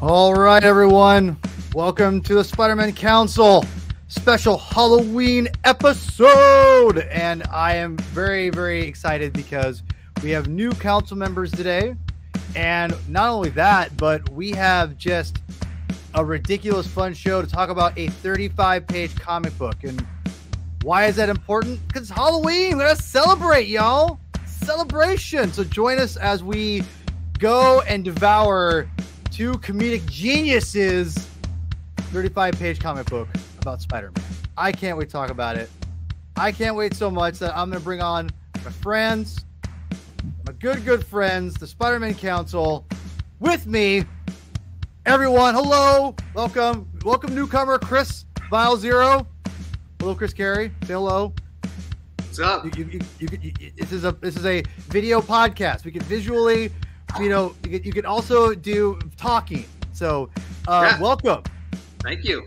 All right, everyone. Welcome to the Spider-Man Council special Halloween episode. And I am very, very excited because we have new council members today. And not only that, but we have just a ridiculous fun show to talk about a 35-page comic book. And why is that important? Because it's Halloween. Let us celebrate, y'all. Celebration. So join us as we go and devour two comedic geniuses 35-page comic book about Spider-Man. I can't wait to talk about it. I can't wait so much that I'm going to bring on my friends, my good friends, the Spider-Man Council, with me. Everyone, hello, welcome newcomer Chris Vile Zero. Hello, Chris Carey. Say hello. What's up? This is a video podcast. We can visually, you can also do talking. So, Yeah. Welcome. Thank you.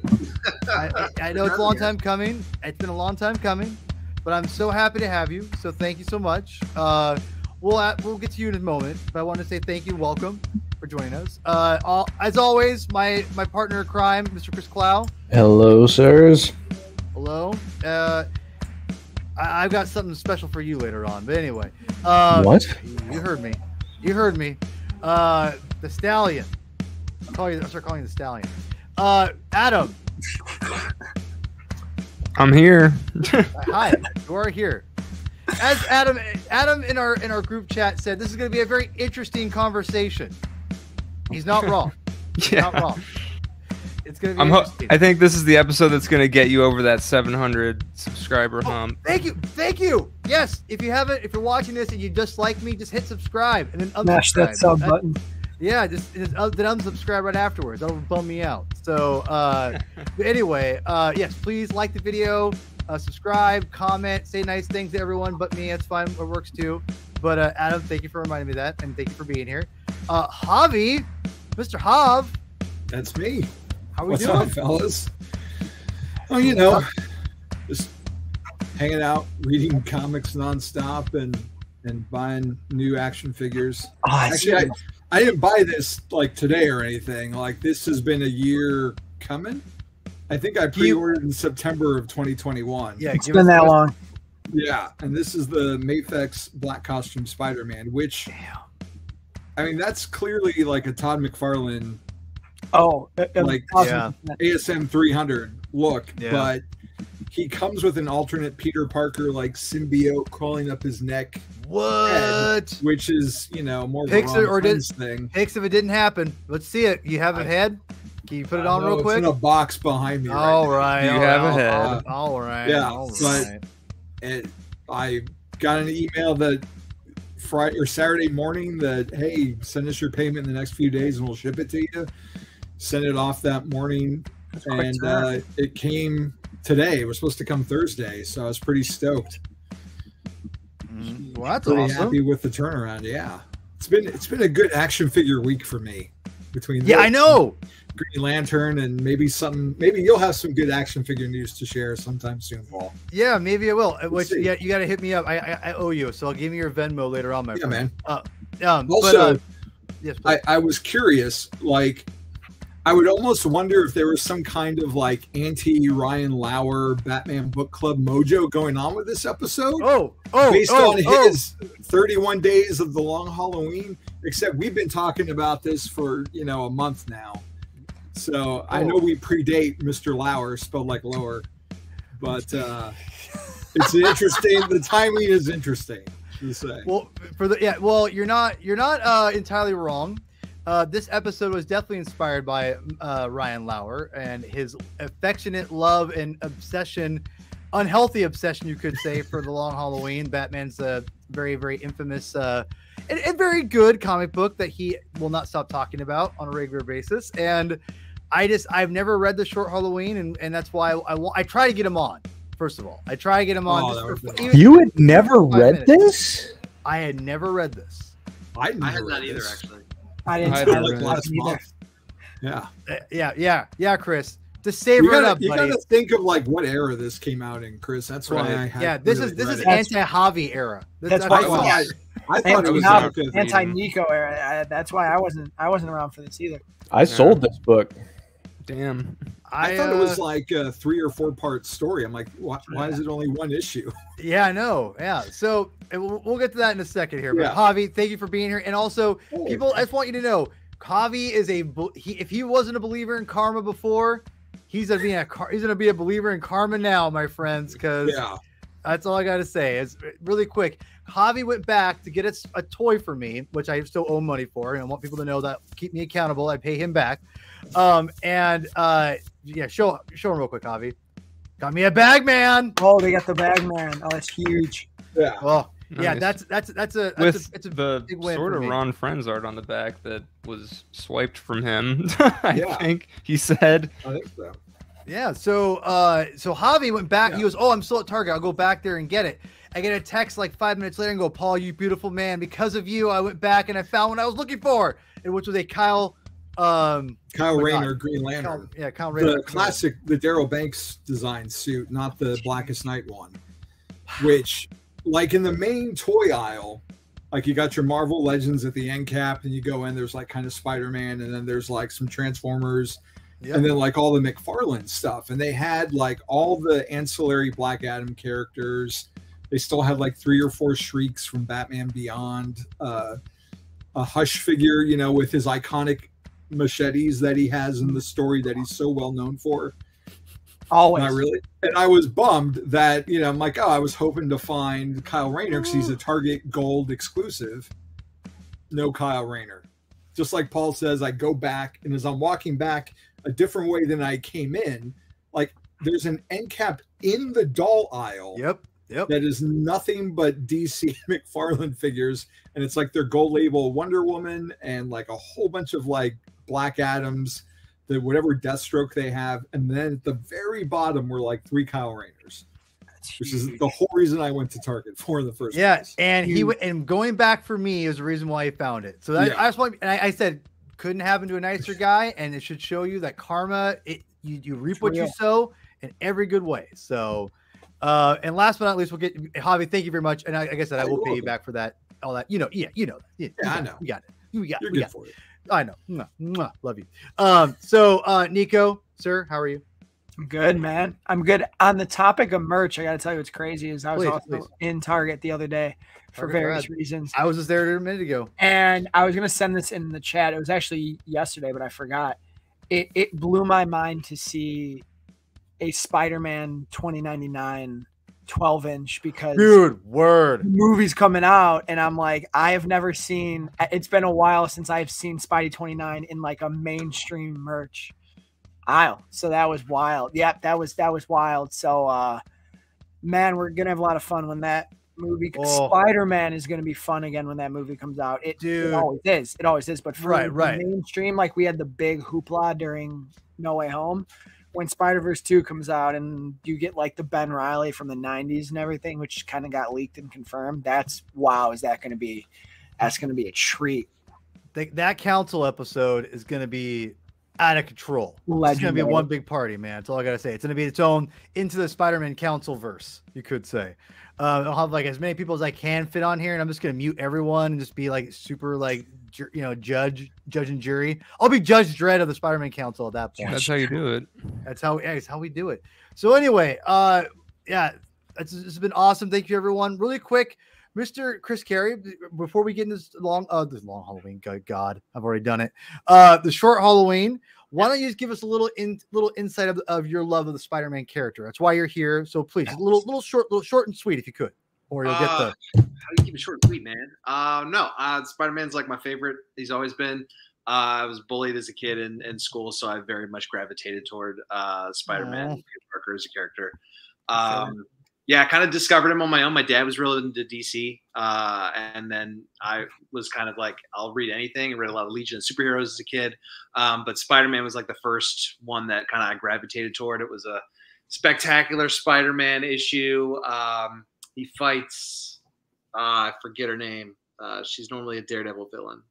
I know it's a long time coming. It's been a long time coming, but I'm so happy to have you. So thank you so much. We'll get to you in a moment, but I want to say thank you and welcome for joining us. As always, my partner in crime, Mr. Chris Clow. Hello, sirs. Hello. I've got something special for you later on, but anyway. What? You heard me. The Stallion. I'll start calling you the Stallion. Adam. I'm here. Hi, you are here. As Adam in our group chat said, this is going to be a very interesting conversation. He's not wrong. Yeah. Not wrong. It's going to be interesting. I think this is the episode that's going to get you over that 700 subscriber hump. Thank you. Yes, if you're watching this and you dislike me, just hit subscribe and then unsubscribe. Smash that sub button. Yeah, just then unsubscribe right afterwards. That'll bum me out. So, but anyway, yes, please like the video, subscribe, comment, say nice things to everyone but me. That's fine. It works too. But Adam, thank you for reminding me of that, and thank you for being here. Javi, Mr. Hav. That's me. How are we What's doing? up, fellas? Oh, just hanging out, reading comics nonstop, and buying new action figures. Actually, I didn't buy this like today or anything. Like, this has been a year coming. I think I pre-ordered in September of 2021. Yeah, It's been that long. Yeah, and this is the Mafex Black Costume Spider-Man, which, I mean, that's clearly like a Todd McFarlane, like yeah. ASM 300 look, Yeah. but he comes with an alternate Peter Parker like symbiote crawling up his neck, What? which is more of Picks a it or did- thing. Picks if it didn't happen. Let's see it. You have a head? Can you put it on real It's quick? in a box behind me. All right right. You have a head. All right. Yeah, all but- right. now. I got an email that Friday or Saturday morning that, hey, send us your payment in the next few days and we'll ship it to you. Sent it off that morning, and it came today. It was supposed to come Thursday, so I was pretty stoked. Well, that's Pretty awesome. happy with the turnaround. Yeah, it's been a good action figure week for me. Between Yeah, I know. Green Lantern and maybe you'll have some good action figure news to share sometime soon, Paul. Yeah, maybe I will. Which, see. yeah, you got to hit me up. I owe you, so I'll give me your Venmo later on, my Yeah, friend. man. Also, yes, please. I was curious, like, I would almost wonder if there was some kind of like anti-Ryan Lauer Batman book club mojo going on with this episode. Based on his 31 days of the long Halloween, except we've been talking about this for a month now. So I know we predate Mr. Lauer, spelled like lower, but it's interesting. The timing is interesting, to say. Well, you're not entirely wrong. This episode was definitely inspired by Ryan Lauer and his affectionate love and obsession, unhealthy obsession, you could say, for the long Halloween. Batman's very, very infamous and very good comic book that he will not stop talking about on a regular basis. And I've never read the short Halloween, and that's why I try to get him on. First of all, I try to get him on. You had never read this? I had never read this. I I had that either, actually. I didn't I start haven't with read that either. Yeah. Yeah, Chris. to savor it up, you buddy. gotta think of like what era this came out in, Chris. That's why I had this really is read it. anti-Javi era. That's why I thought it was anti-Nico era. That's why I wasn't around for this either. I sold this book. Damn. I thought it was like a 3 or 4 part story. I'm like, why is it only one issue? Yeah, I know. Yeah. So we'll get to that in a second here. But Yeah. Javi, thank you for being here. And also, people, I just want you to know, Javi is if he wasn't a believer in karma before, he's gonna be a believer in karma now, my friends. Because that's all I gotta say. Is really quick. Javi went back to get a toy for me, which I still owe money for, and I want people to know that. Keep me accountable. I pay him back. Show him real quick, Javi. Got me a bag, man. Oh, they got the bag, man. Oh, that's huge. Yeah. Well, nice. yeah, that's a With big the win sort for of me. Ron Friends art on the back that was swiped from him. I think he said. I think so. Yeah. So Javi went back. He goes, "Oh, I'm still at Target. I'll go back there and get it." I get a text like 5 minutes later and go, "Paul, you beautiful man. Because of you, I went back and I found what I was looking for, and which was a Kyle Rayner Green Lantern. Kyle Rayner. The classic, the Darryl Banks design suit, not the Blackest Night one. Which, like in the main toy aisle, like you got your Marvel Legends at the end cap, and you go in, there's like kind of Spider-Man, and then there's like some Transformers, and then like all the McFarlane stuff. And they had like all the ancillary Black Adam characters. They still had like 3 or 4 Shrieks from Batman Beyond, a Hush figure, with his iconic machetes that he has in the story that he's so well known for. Always. Not really. And I was bummed that, I'm like, I was hoping to find Kyle Rayner because he's a Target Gold exclusive. No Kyle Rayner. Just like Paul says, I go back, and as I'm walking back a different way than I came in, like there's an end cap in the doll aisle. Yep. That is nothing but DC McFarlane figures, and it's like their gold label Wonder Woman and like a whole bunch of like Black Adams, whatever Deathstroke they have, and then at the very bottom were like 3 Kyle Rayners, which is the whole reason I went to Target for in the first place. And he went, and going back for me is the reason why he found it. So that, I just want, and I said couldn't happen to a nicer guy, and it should show you that karma. You reap what you sow in every good way. So. And last but not least, we'll get Javi. Thank you very much. And like I said, I will pay you back for that. All that, that. I know. We got it. We got good it. for it. I know. Mwah. Love you. So Nico, sir, how are you? I'm good, man. I'm good. On the topic of merch, I got to tell you what's crazy is I was also in Target the other day for various reasons. I was just there a minute ago. And I was going to send this in the chat. It was actually yesterday, but I forgot. It blew my mind to see a Spider-Man 2099 12-inch because the movie's coming out, and I'm like, I have never seen. It's been a while since I've seen Spidey 29 in like a mainstream merch aisle. So that was wild. Yep, that was wild. So, man, we're gonna have a lot of fun when that movie. Spider-Man is gonna be fun again when that movie comes out. It always is. It always is. But for the mainstream, like we had the big hoopla during No Way Home. When Spider-Verse 2 comes out and you get like the Ben Reilly from the 90s and everything, which kind of got leaked and confirmed, that's going to be a treat. That council episode is going to be out of control. Legendary. It's going to be one big party, man. That's all I got to say. It's going to be its own Into the Spider-Man council verse, you could say. I'll have like as many people as I can fit on here, and I'm just going to mute everyone and just be like super like, judge and jury. I'll be Judge Dredd of the Spider-Man council at that point. That's how you do it. It's how we do it. So anyway, this has been awesome. Thank you, everyone. Really quick, Mr. Chris Carey, before we get into this long Halloween, God, I've already done it. The short Halloween. Why don't you just give us a little insight of your love of the Spider-Man character? That's why you're here. So please, a little short and sweet, if you could, or you'll get the. How do you keep it short and sweet, man? Spider-Man's like my favorite. He's always been. I was bullied as a kid in school, so I very much gravitated toward Spider-Man, Peter Parker as a character. I kind of discovered him on my own. My dad was really into DC, and then I was kind of like, I'll read anything. I read a lot of Legion of Superheroes as a kid, but Spider-Man was like the first one that kind of I gravitated toward. It was a spectacular Spider-Man issue. He fights, I forget her name. She's normally a Daredevil villain.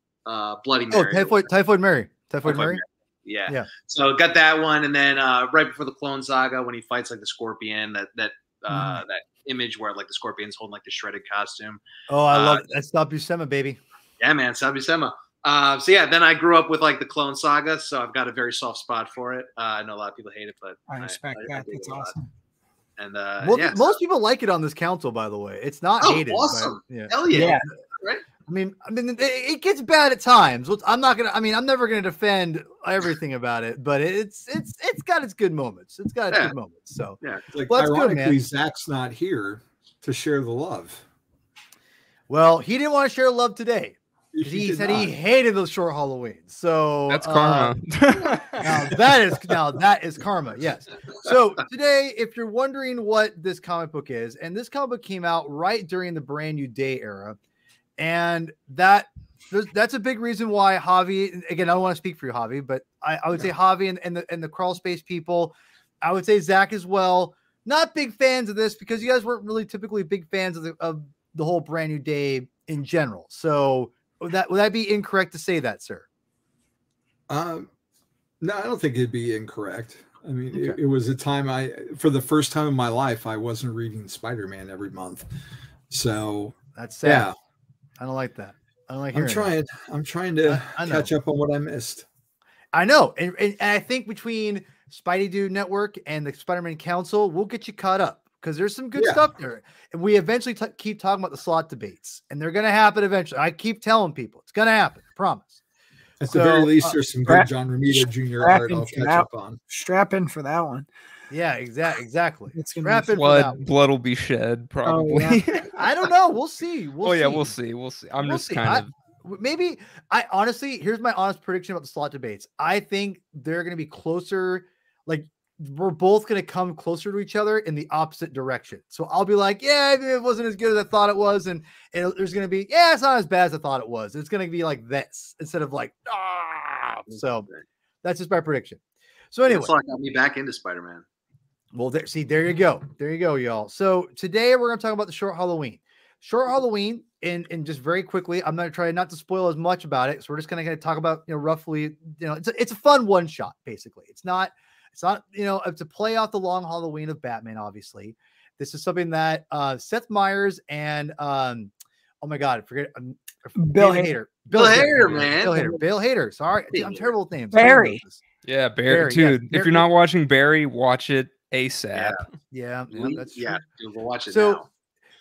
Bloody Mary. Typhoid Mary. Typhoid Mary. Yeah. Yeah. So got that one, and then right before the Clone Saga, when he fights like the Scorpion, that image where like the Scorpion's holding like the shredded costume. Oh, I love it. That's Stop Buscema, baby. Yeah, man, Sabusema. So yeah, then I grew up with like the Clone Saga, so I've got a very soft spot for it. I know a lot of people hate it, but I respect that. dig That's it a lot. awesome. And Most people like it on this council, by the way. It's not hated. Awesome. Yeah. Hell yeah. Right. I mean, it gets bad at times. I'm never gonna defend everything about it, but it's got its good moments. It's got its good moments. So yeah, like well, ironically, Zach's not here to share the love. Well, he didn't want to share love today. He He said not. he hated those short Halloween. So That's karma. now that is karma. Yes. So today, if you're wondering what this comic book is, and this comic book came out right during the Brand New Day era, and that's a big reason why Javi. Again, I don't want to speak for you, Javi, but I would say Javi and the Crawl Space people. I would say Zach as well. Not big fans of this because you guys weren't really typically big fans of the whole Brand New Day in general. So. Would that be incorrect to say that, sir? No, I don't think it'd be incorrect. I mean, Okay. it was a time for the first time in my life, I wasn't reading Spider-Man every month. So That's sad. yeah, I don't like that. I don't like I'm hearing that. trying to I know. catch up on what I missed. I know. And I think between Spidey Dude Network and the Spider-Man Council, we'll get you caught up because there's some good stuff there. And we eventually keep talking about the slot debates, and they're going to happen eventually. I keep telling people it's going to happen. I promise. At the very least, there's some good John Romita Jr. art I'll catch up on. Strap in for that one. Yeah, exactly. It's gonna Strap be in for that one. Blood will be shed, probably. I don't know. We'll see. We'll see. I'm We'll just see. kind of Maybe I honestly, here's my honest prediction about the slot debates. I think they're going to be closer. Like we're both going to come closer to each other in the opposite direction. So I'll be like, yeah, it wasn't as good as I thought it was. And there's going to be, yeah, it's not as bad as I thought it was. It's going to be like this instead of like, so that's just my prediction. So anyway, that's like got me back into Spider-Man. Well, there you go. There you go, y'all. So today we're going to talk about the short Halloween. Short Halloween, and just very quickly, I'm not trying not to spoil as much about it. So we're just going to talk about, roughly, it's a fun one shot, basically. It's not, it's a play off the long Halloween of Batman, obviously. This is something that Seth Meyers and, oh my God, I forget. Bill Hader. Bill Hader, man. Bill Hader. Sorry. I'm terrible with names. Barry. Yeah, Barry. Dude, yeah. If you're not watching Barry, watch it ASAP. Yeah, that's true. Yeah, dude, we'll watch it now.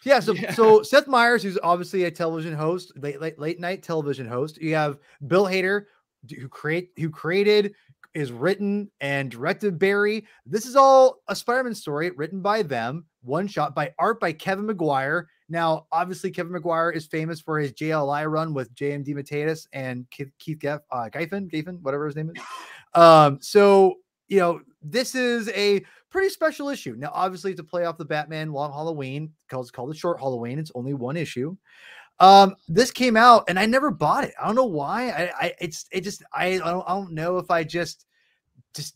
Yeah, so Seth Meyers, who's obviously a television host, late night television host. You have Bill Hader, who created, is written and directed Barry. This is all a Spider-Man story written by them, one shot by art by Kevin Maguire. Now, obviously, Kevin Maguire is famous for his JLI run with J.M. DeMatteis and Keith Giffen, whatever his name is. So this is a pretty special issue. Now, obviously, to play off the Batman Long Halloween, it's called the Short Halloween. It's only one issue. This came out and I never bought it. I don't know why. I don't know if I just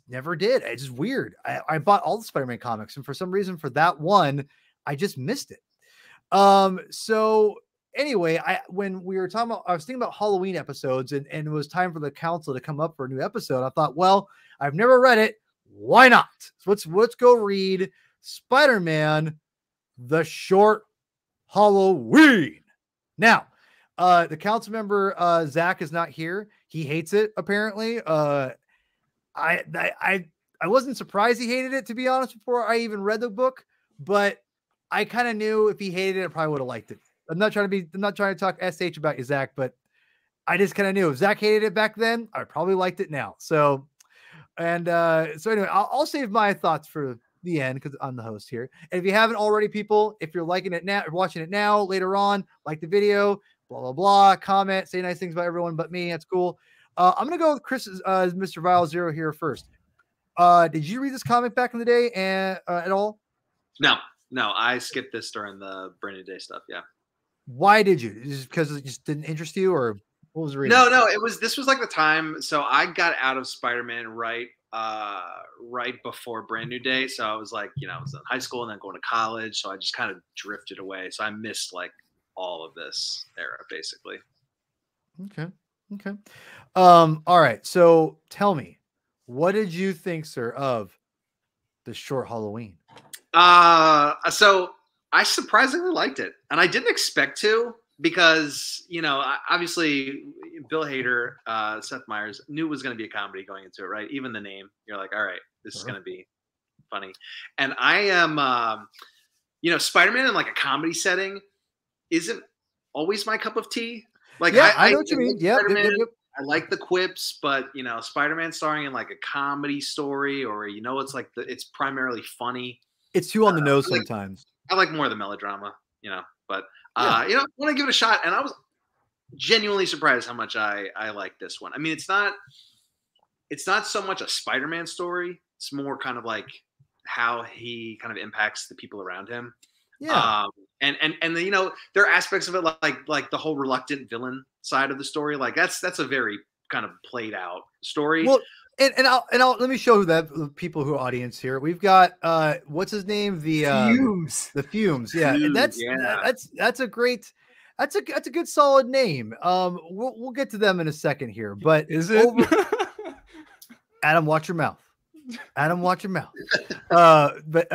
never did. It's just weird. I bought all the Spider-Man comics, and for some reason, for that one, I just missed it. So anyway, when we were talking about, I was thinking about Halloween episodes, and it was time for the council to come up for a new episode. I thought, well, I've never read it. Why not? So let's go read Spider-Man, the Short Halloween. Now, the council member, Zach, is not here. He hates it, apparently. I wasn't surprised he hated it, to be honest, before I even read the book, but I kind of knew if he hated it, I probably would have liked it. I'm not trying to talk SH about you, Zach, but I just kind of knew if Zach hated it back then, I probably liked it now. So anyway, I'll save my thoughts for the end because I'm the host here. And if you haven't already, people, if you're liking it now or watching it now, later on, like the video, blah, blah, blah, comment, say nice things about everyone but me. That's cool. I'm going to go with Chris, Mr. Vile Zero here first. Did you read this comic back in the day at all? No, I skipped this during the Brand New Day stuff. Yeah. Why did you? Is it because it just didn't interest you, or what was the reason? No, this was like the time. So I got out of Spider-Man right before Brand New Day. So I was like, I was in high school and then going to college. So I just kind of drifted away. So I missed like all of this era, basically. Okay. All right. So tell me, what did you think, sir, of the short Halloween? So I surprisingly liked it, and I didn't expect to because obviously Bill Hader, Seth Meyers knew it was going to be a comedy going into it, right? Even the name, you're like, all right, this is going to be funny. And I am, Spider-Man in like a comedy setting isn't always my cup of tea. Like, yeah, I know what you mean. Yep. I like the quips, but Spider-Man starring in like a comedy story, or it's like it's primarily funny. It's too on the nose sometimes. I like more of the melodrama, but I want to give it a shot, and I was genuinely surprised how much I like this one. I mean, it's not so much a Spider-Man story. It's more kind of like how he kind of impacts the people around him. Yeah. And there are aspects of it like the whole reluctant villain side of the story. Like that's a very kind of played out story. Well, and I'll let me show that people who are audience here. We've got what's his name? The Fumes. The Fumes. Yeah. And that's a great that's a good solid name. We'll get to them in a second here, but is it Adam, watch your mouth. Adam, watch your mouth. But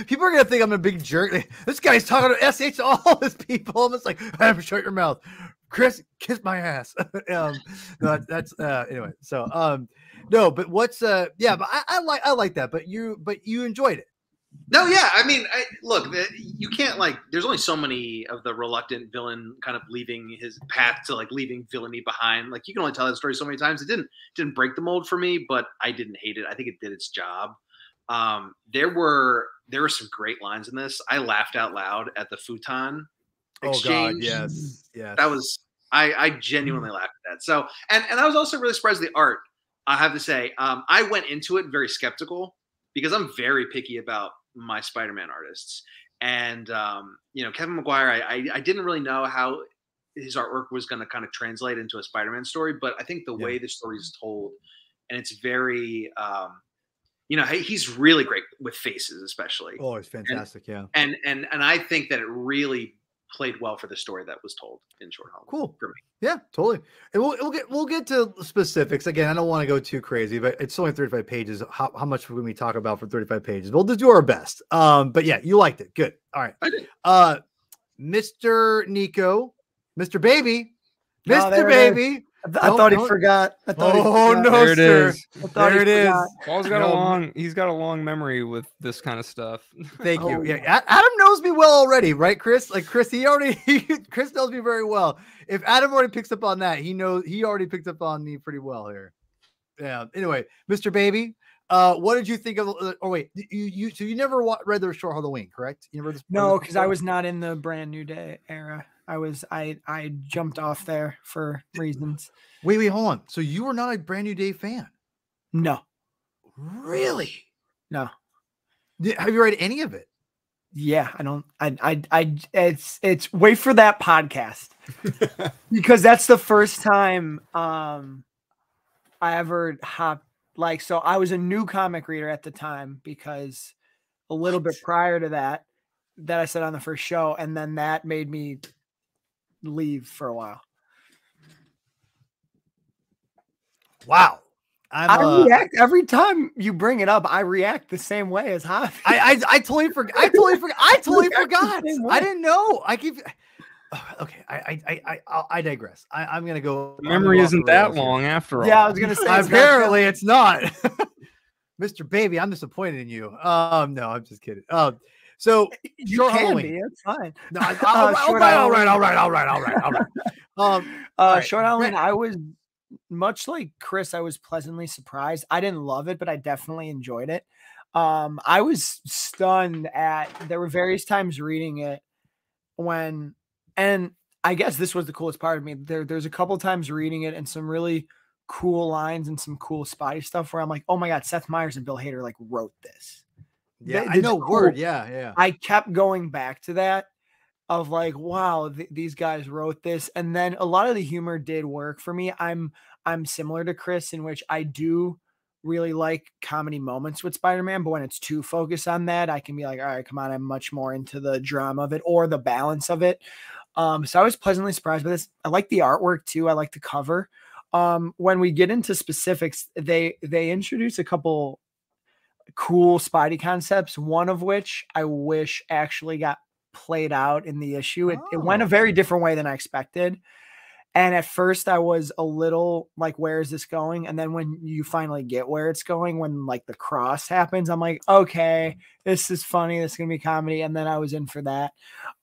people are gonna think I'm a big jerk. This guy's talking to SH to all his people. I'm just like, Adam, shut your mouth. Chris, kiss my ass. No, that's anyway. So no, but what's but I like that. But you enjoyed it. No, yeah. I mean, look, you can't there's only so many of the reluctant villain kind of leaving his path to leaving villainy behind. Like you can only tell that story so many times. It didn't break the mold for me, but I didn't hate it. I think it did its job. There were some great lines in this. I laughed out loud at the futon exchange. Oh God, yes. That was I genuinely laughed at that. So and I was also really surprised at the art. I have to say, I went into it very skeptical because I'm very picky about my Spider-Man artists. And Kevin Maguire, I didn't really know how his artwork was going to kind of translate into a Spider-Man story, but I think the way the story is told, and it's very he's really great with faces, especially. Oh, it's fantastic. And I think that it really played well for the story that was told in Short Halloween. Cool. For me. Yeah, totally. And we'll get to specifics. Again, I don't want to go too crazy, but it's only 35 pages. How much can we talk about for 35 pages? We'll just do our best. But yeah, you liked it. Good. All right. I did. Mr. Nico, Mr. Baby, Mr. Baby. I thought he forgot. No, there it sir. is. There it is. Paul's got he's got a long memory with this kind of stuff. Thank you. Yeah, Adam knows me well already, right, Chris? Like Chris, Chris knows me very well. If Adam already picks up on that, he already picked up on me pretty well here. Yeah. Anyway, Mr. Baby, what did you think of? Oh wait, you never read the Short Halloween, correct? You never read this? No, because I was not in the Brand New Day era. I jumped off there for reasons. Wait, hold on. So you were not a Brand New Day fan? No. Really? No. Have you read any of it? Yeah, I don't. It's wait for that podcast because that's the first time I ever hopped. So I was a new comic reader at the time because a little bit prior to that I said on the first show, and then that made me leave for a while. Wow. I react every time you bring it up. I react the same way as Javi. I totally forgot. I totally forgot. I didn't know. I keep. Okay. I digress. I'm gonna go. The memory isn't that long after all. Yeah, I was gonna say. Apparently, it's not. Mr. Baby, I'm disappointed in you. No, I'm just kidding. So you can be. It's fine. No, all right. Short Halloween. I was much like Chris. I was pleasantly surprised. I didn't love it, but I definitely enjoyed it. I was stunned there were various times reading it and I guess this was the coolest part of me. There's a couple times reading it and some really cool lines and some cool Spidey stuff where I'm like, oh my God, Seth Meyers and Bill Hader wrote this. Yeah, I know. Cool. Word. Yeah. I kept going back to that of wow, these guys wrote this. And then a lot of the humor did work for me. I'm similar to Chris in which I do really like comedy moments with Spider-Man, but when it's too focused on that, I can be like, all right, come on, I'm much more into the drama of it or the balance of it. So I was pleasantly surprised by this. I like the artwork too. I like the cover. When we get into specifics, they introduce a couple cool Spidey concepts, one of which I wish actually got played out in the issue. It went a very different way than I expected. And at first I was a little like, where is this going? And then when you finally get where it's going, when like the cross happens, I'm like, okay, this is funny. This is going to be comedy. And then I was in for that.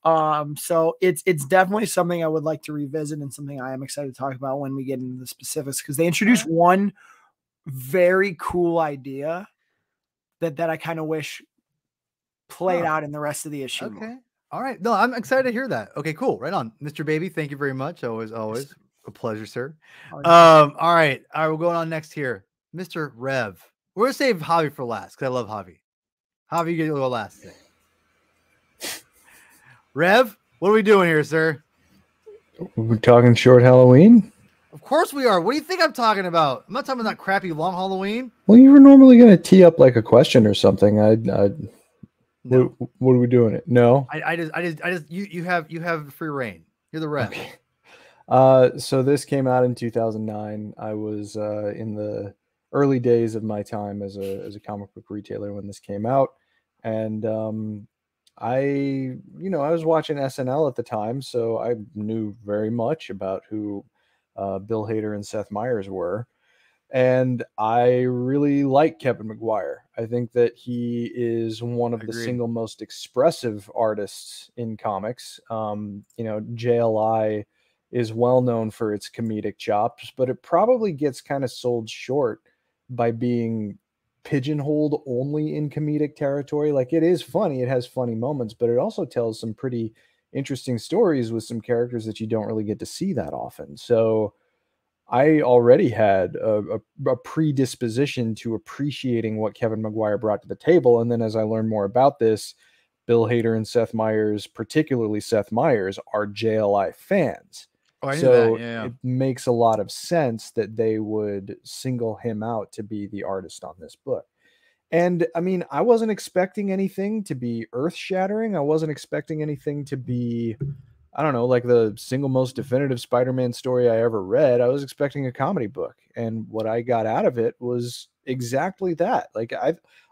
So it's definitely something I would like to revisit and something I am excited to talk about when we get into the specifics, because they introduced one very cool idea that I kind of wish played out in the rest of the issue. Okay. More. All right. No, I'm excited to hear that. Okay, cool. Right on. Mr. Baby, thank you very much. Always a pleasure, sir. All right. We're going on next here. Mr. Rev. We're going to save Javi for last because I love Javi. Javi, you get to go last today. Rev, what are we doing here, sir? We're talking short Halloween? Of course we are. What do you think I'm talking about? I'm not talking about that crappy long Halloween. Well, you were normally going to tee up like a question or something. No. What are we doing? It no. I just you have free reign. You're the ref. Okay. So this came out in 2009. I was in the early days of my time as a comic book retailer when this came out, and I was watching SNL at the time, so I knew very much about who Bill Hader and Seth Meyers were. And I really like Kevin Maguire. I think that he is one of the single most expressive artists in comics. JLI is well known for its comedic chops, but it probably gets kind of sold short by being pigeonholed only in comedic territory. Like, it is funny, it has funny moments, but it also tells some pretty interesting stories with some characters that you don't really get to see that often. So I already had a predisposition to appreciating what Kevin Maguire brought to the table. And then as I learned more about this, Bill Hader and Seth Meyers, particularly Seth Meyers, are JLI fans. Oh, I knew so that. Yeah. It makes a lot of sense that they would single him out to be the artist on this book. And I mean, I wasn't expecting anything to be earth-shattering. I wasn't expecting anything to be, I don't know, like the single most definitive Spider-Man story I ever read. I was expecting a comedy book, and what I got out of it was exactly that. Like,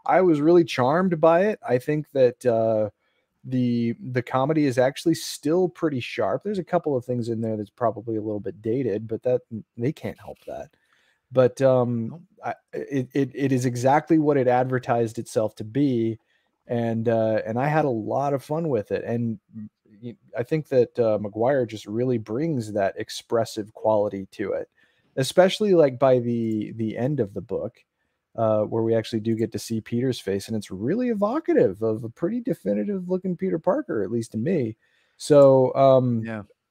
I was really charmed by it. I think that the comedy is actually still pretty sharp. There's a couple of things in there that's probably a little bit dated, but that they can't help that. But it is exactly what it advertised itself to be, and I had a lot of fun with it. And I think that Maguire just really brings that expressive quality to it, especially like by the end of the book, where we actually do get to see Peter's face, and it's really evocative of a pretty definitive looking Peter Parker, at least to me. So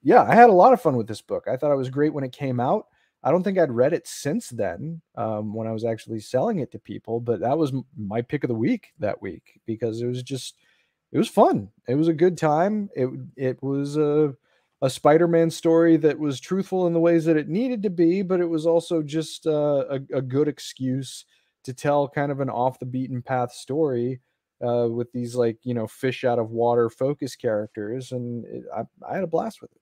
yeah, I had a lot of fun with this book. I thought it was great when it came out. I don't think I'd read it since then, when I was actually selling it to people, but that was my pick of the week that week, because it was fun. It was a good time. It was a Spider-Man story that was truthful in the ways that it needed to be, but it was also just a good excuse to tell kind of an off the beaten path story with these, like, fish out of water focus characters. And I had a blast with it.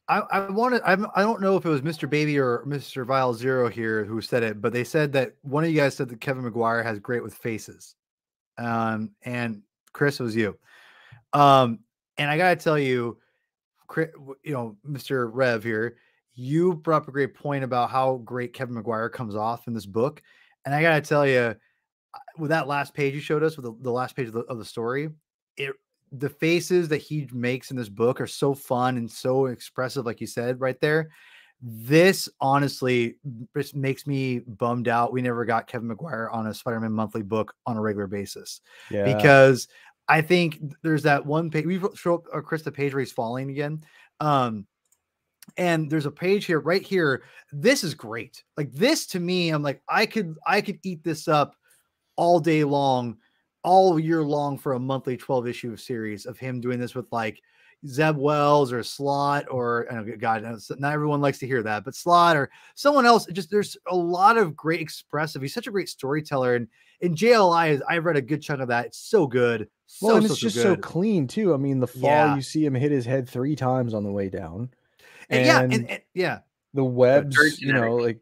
I don't know if it was Mr. Baby or Mr. Vile Zero here who said it, but they said that one of you guys said that Kevin Maguire has great with faces. And Chris, it was you. And I gotta tell you, Mr. Rev here, you brought up a great point about how great Kevin Maguire comes off in this book. And I gotta tell you, with that last page you showed us, with the last page of the story, the faces that he makes in this book are so fun and so expressive, like you said right there. This honestly just makes me bummed out we never got Kevin Maguire on a Spider-Man monthly book on a regular basis. Yeah. Because I think there's that one page, we show up Chris the page where he's falling again. And there's a page here, right here. This is great. Like, this to me, I'm like, I could eat this up all day long, all year long, for a monthly 12 issue series of him doing this with like Zeb Wells or Slott, or God, not everyone likes to hear that, but Slott or someone else. Just, there's a lot of great expressive. He's such a great storyteller, and in JLI, I've read a good chunk of that. It's so good. Well, and it's just so clean too. I mean, the fall, you see him hit his head 3 times on the way down. And yeah. the webs, you know, like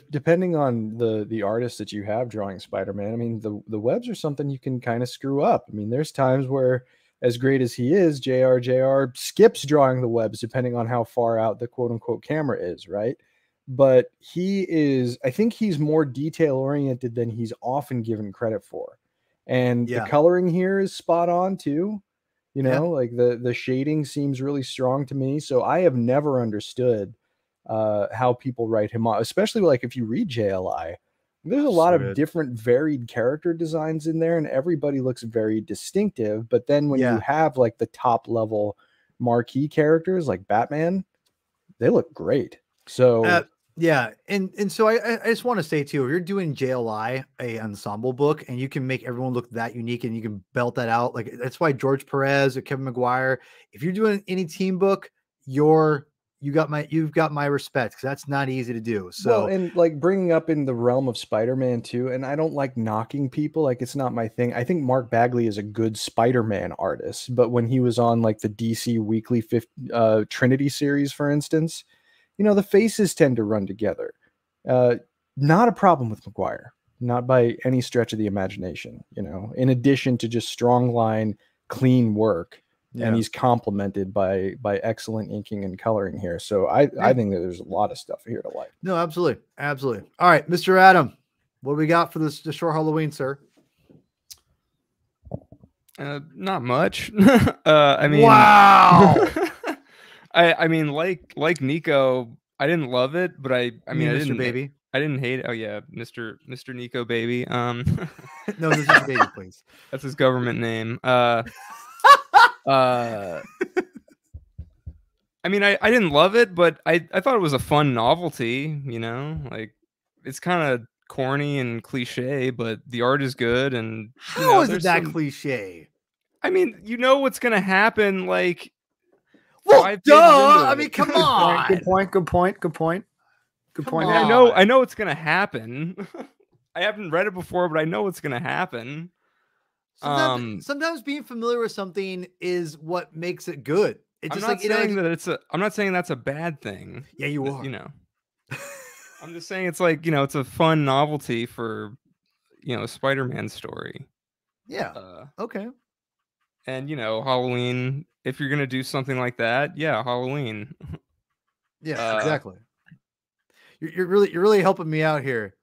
depending on the artist that you have drawing Spider-Man, I mean, the webs are something you can kind of screw up. I mean, there's times where, as great as he is, JR skips drawing the webs depending on how far out the quote unquote camera is, right? But I think he's more detail oriented than he's often given credit for. And the coloring here is spot on too. You know, like the shading seems really strong to me. So I have never understood how people write him off, especially like if you read JLI. There's a lot of different varied character designs in there, and everybody looks very distinctive. But then when you have like the top level marquee characters like Batman, they look great. So and so I just want to say too, if you're doing JLI, a ensemble book, and you can make everyone look that unique and you can belt that out, like that's why George Perez or Kevin Maguire, if you're doing any team book, you've got my respect, because that's not easy to do. So, well, and like bringing up in the realm of Spider-Man too, and I don't like knocking people, like it's not my thing. I think Mark Bagley is a good Spider-Man artist, but when he was on like the DC Weekly Trinity series, for instance, you know, the faces tend to run together. Not a problem with Maguire, not by any stretch of the imagination, you know, in addition to just strong line, clean work. And he's complemented by excellent inking and coloring here. So I think that there's a lot of stuff here to like. No, absolutely. Absolutely. All right, Mr. Adam, what do we got for this short Halloween, sir? Not much. I mean, wow. I mean, like Nico, I didn't love it, but I mean, Mr. Baby. I didn't hate it. Oh yeah, Mr. Nico Baby. No, Mr. Baby, please. That's his government name. I mean, I didn't love it, but I thought it was a fun novelty, you know, like it's kind of corny and cliche, but the art is good. And how is it that cliche? I mean, you know what's going to happen. Like, well, duh. I mean, come on. Good point. I know it's going to happen. I haven't read it before, but I know it's going to happen. Sometimes being familiar with something is what makes it good. It's just I'm not saying that's a bad thing. Yeah, you are. You know, I'm just saying it's like, you know, it's a fun novelty for, you know, a Spider-Man story. Yeah. Okay. And you know, Halloween. If you're gonna do something like that, Halloween. Yeah, exactly. You're really helping me out here.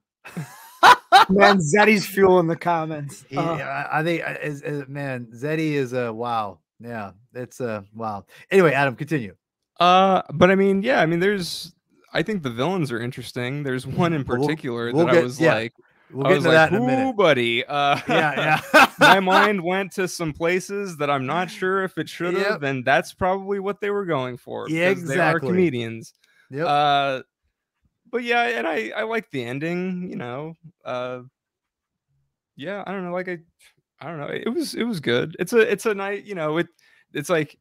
Man, Zeddy's fueling the comments. I think man, Zeddy is a wow. Yeah, it's a wow. Anyway, Adam, continue. But I mean, I think the villains are interesting. There's one in particular like, we'll get to that in a minute, buddy. My mind went to some places that I'm not sure if it should have, and that's probably what they were going for. Yeah, exactly. They are comedians. Yep. But yeah, and I like the ending, you know. Yeah, I don't know, like I don't know. It was good. It's a night, you know, it's like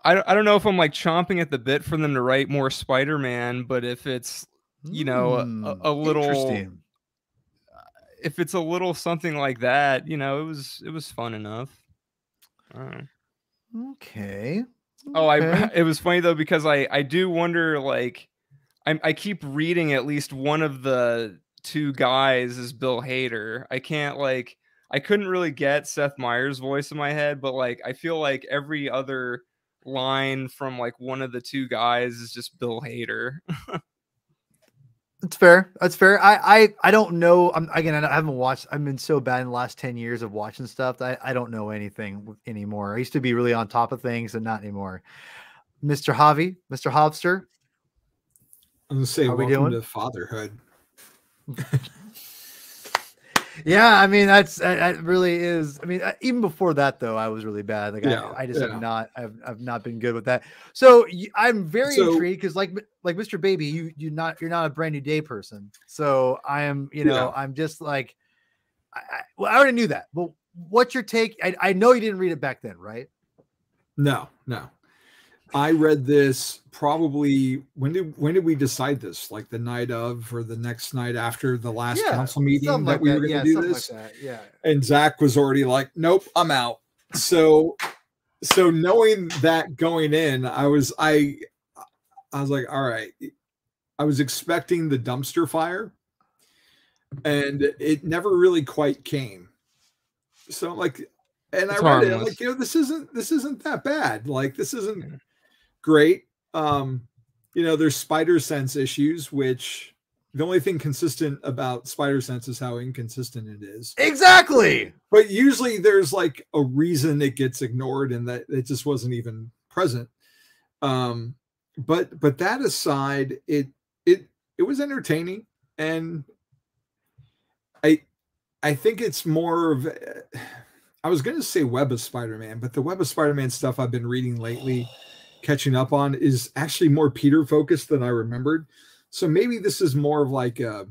I don't know if I'm like chomping at the bit for them to write more Spider-Man, but if it's, you know, a little, if it's a little something like that, you know, it was fun enough. Okay. Oh, it was funny though, because I do wonder, like, I keep reading at least one of the two guys is Bill Hader. I couldn't really get Seth Meyers' voice in my head, but like I feel like every other line from like one of the two guys is just Bill Hader. That's fair. I don't know. I haven't watched. I've been so bad in the last 10 years of watching stuff that I don't know anything anymore. I used to be really on top of things, and not anymore. Mr. Hobster. I'm gonna say, welcome to fatherhood. Yeah, I mean that really is. I mean, even before that though, I was really bad. Like I just have not been good with that. So I'm very intrigued because like Mr. Baby, you're not a brand new day person. So I am, you know, I'm just like, I already knew that. But what's your take? I know you didn't read it back then, right? No. I read this probably when did we decide this? Like the night of, or the next night after the last council meeting that we were going to do this. Like that. And Zach was already like, "Nope, I'm out." So knowing that going in, I was like, all right. I was expecting the dumpster fire, and it never really quite came. So like, and It's I read it, harmless. like, you know, this isn't that bad. Like, this isn't great. You know, there's spider sense issues, which the only thing consistent about spider sense is how inconsistent it is. Exactly. But usually there's like a reason it gets ignored, and that it just wasn't even present. But that aside, it was entertaining, and I think it's more of, I was going to say Web of Spider-Man, but the Web of Spider-Man stuff I've been reading lately, catching up on, is actually more Peter focused than I remembered. So maybe this is more of like a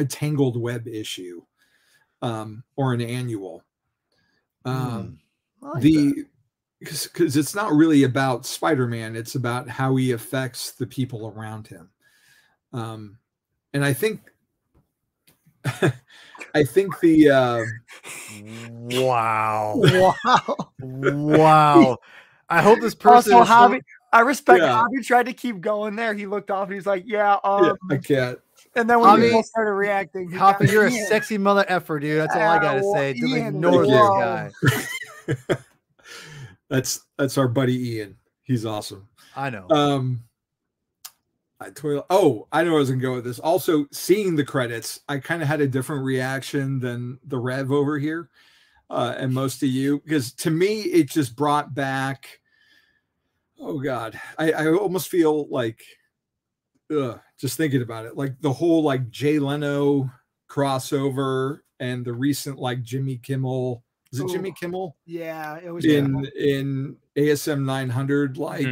Tangled Web issue, or an annual. Because it's not really about Spider-Man, it's about how he affects the people around him. And I think the wow. I hope this person Also, Javi, I respect Yeah. Javi tried to keep going there. He looked off and he's like, yeah, I can't. and then when Javi- people started reacting, he Hoppy, got you're a Ian. sexy mother effer, dude. That's all I gotta say. Just Ian, ignore this whoa. guy. That's our buddy Ian. He's awesome. I know. I know where I was gonna go with this. Also, seeing the credits, I kind of had a different reaction than the Rev over here, and most of you, because to me it just brought back. Oh God, I almost feel like, just thinking about it, like the whole like Jay Leno crossover and the recent like Jimmy Kimmel. Is it Jimmy Kimmel? Yeah, it was in ASM 900, like.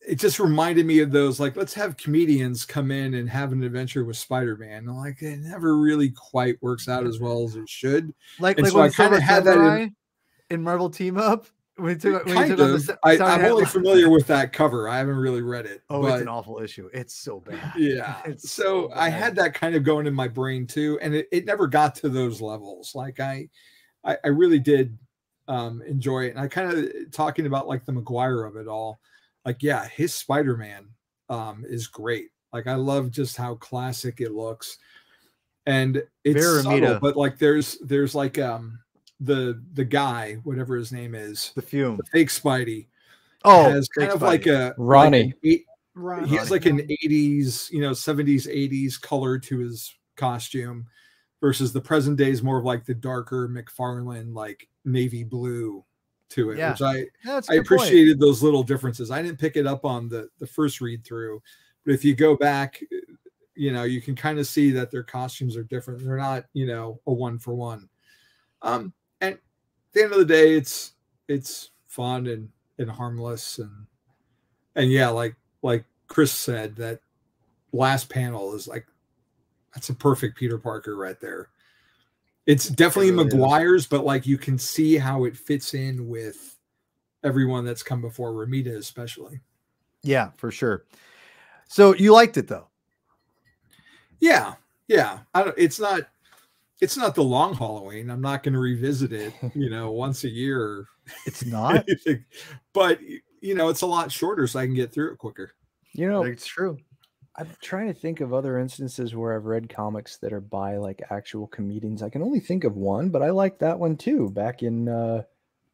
It just reminded me of those, like, let's have comedians come in and have an adventure with Spider-Man. Like, it never really quite works out as well as it should. Like so when I kind of had that in Marvel Team Up. When he took on I'm Saturday only Night familiar with that cover. I haven't really read it. Oh, but, it's an awful issue. It's so bad. Yeah. It's so I had that kind of going in my brain too, and it never got to those levels. Like I really did enjoy it, and I kind of talking about like the Maguire of it all. Like, yeah, his Spider-Man is great. Like, I love just how classic it looks, and it's subtle, but like there's like the guy, whatever his name is, the fake Spidey, has kind of Spidey. like a Ronnie. He has like an 80s, 70s, 80s color to his costume, versus the present day is more of like the darker McFarlane, like navy blue to it, which I appreciated those little differences. I didn't pick it up on the first read through, but if you go back, you can kind of see that their costumes are different. They're not, a 1-for-1. And at the end of the day, it's fun and harmless, and yeah, like Chris said, that last panel is like, that's a perfect Peter Parker right there. It's definitely Maguire's, but like you can see how it fits in with everyone that's come before, Ramita especially. Yeah, for sure. So you liked it though? Yeah. It's not the long Halloween. I'm not going to revisit it, once a year. It's not, but it's a lot shorter, so I can get through it quicker. It's true. I'm trying to think of other instances where I've read comics that are by like actual comedians. I can only think of one, but I like that one too. Back in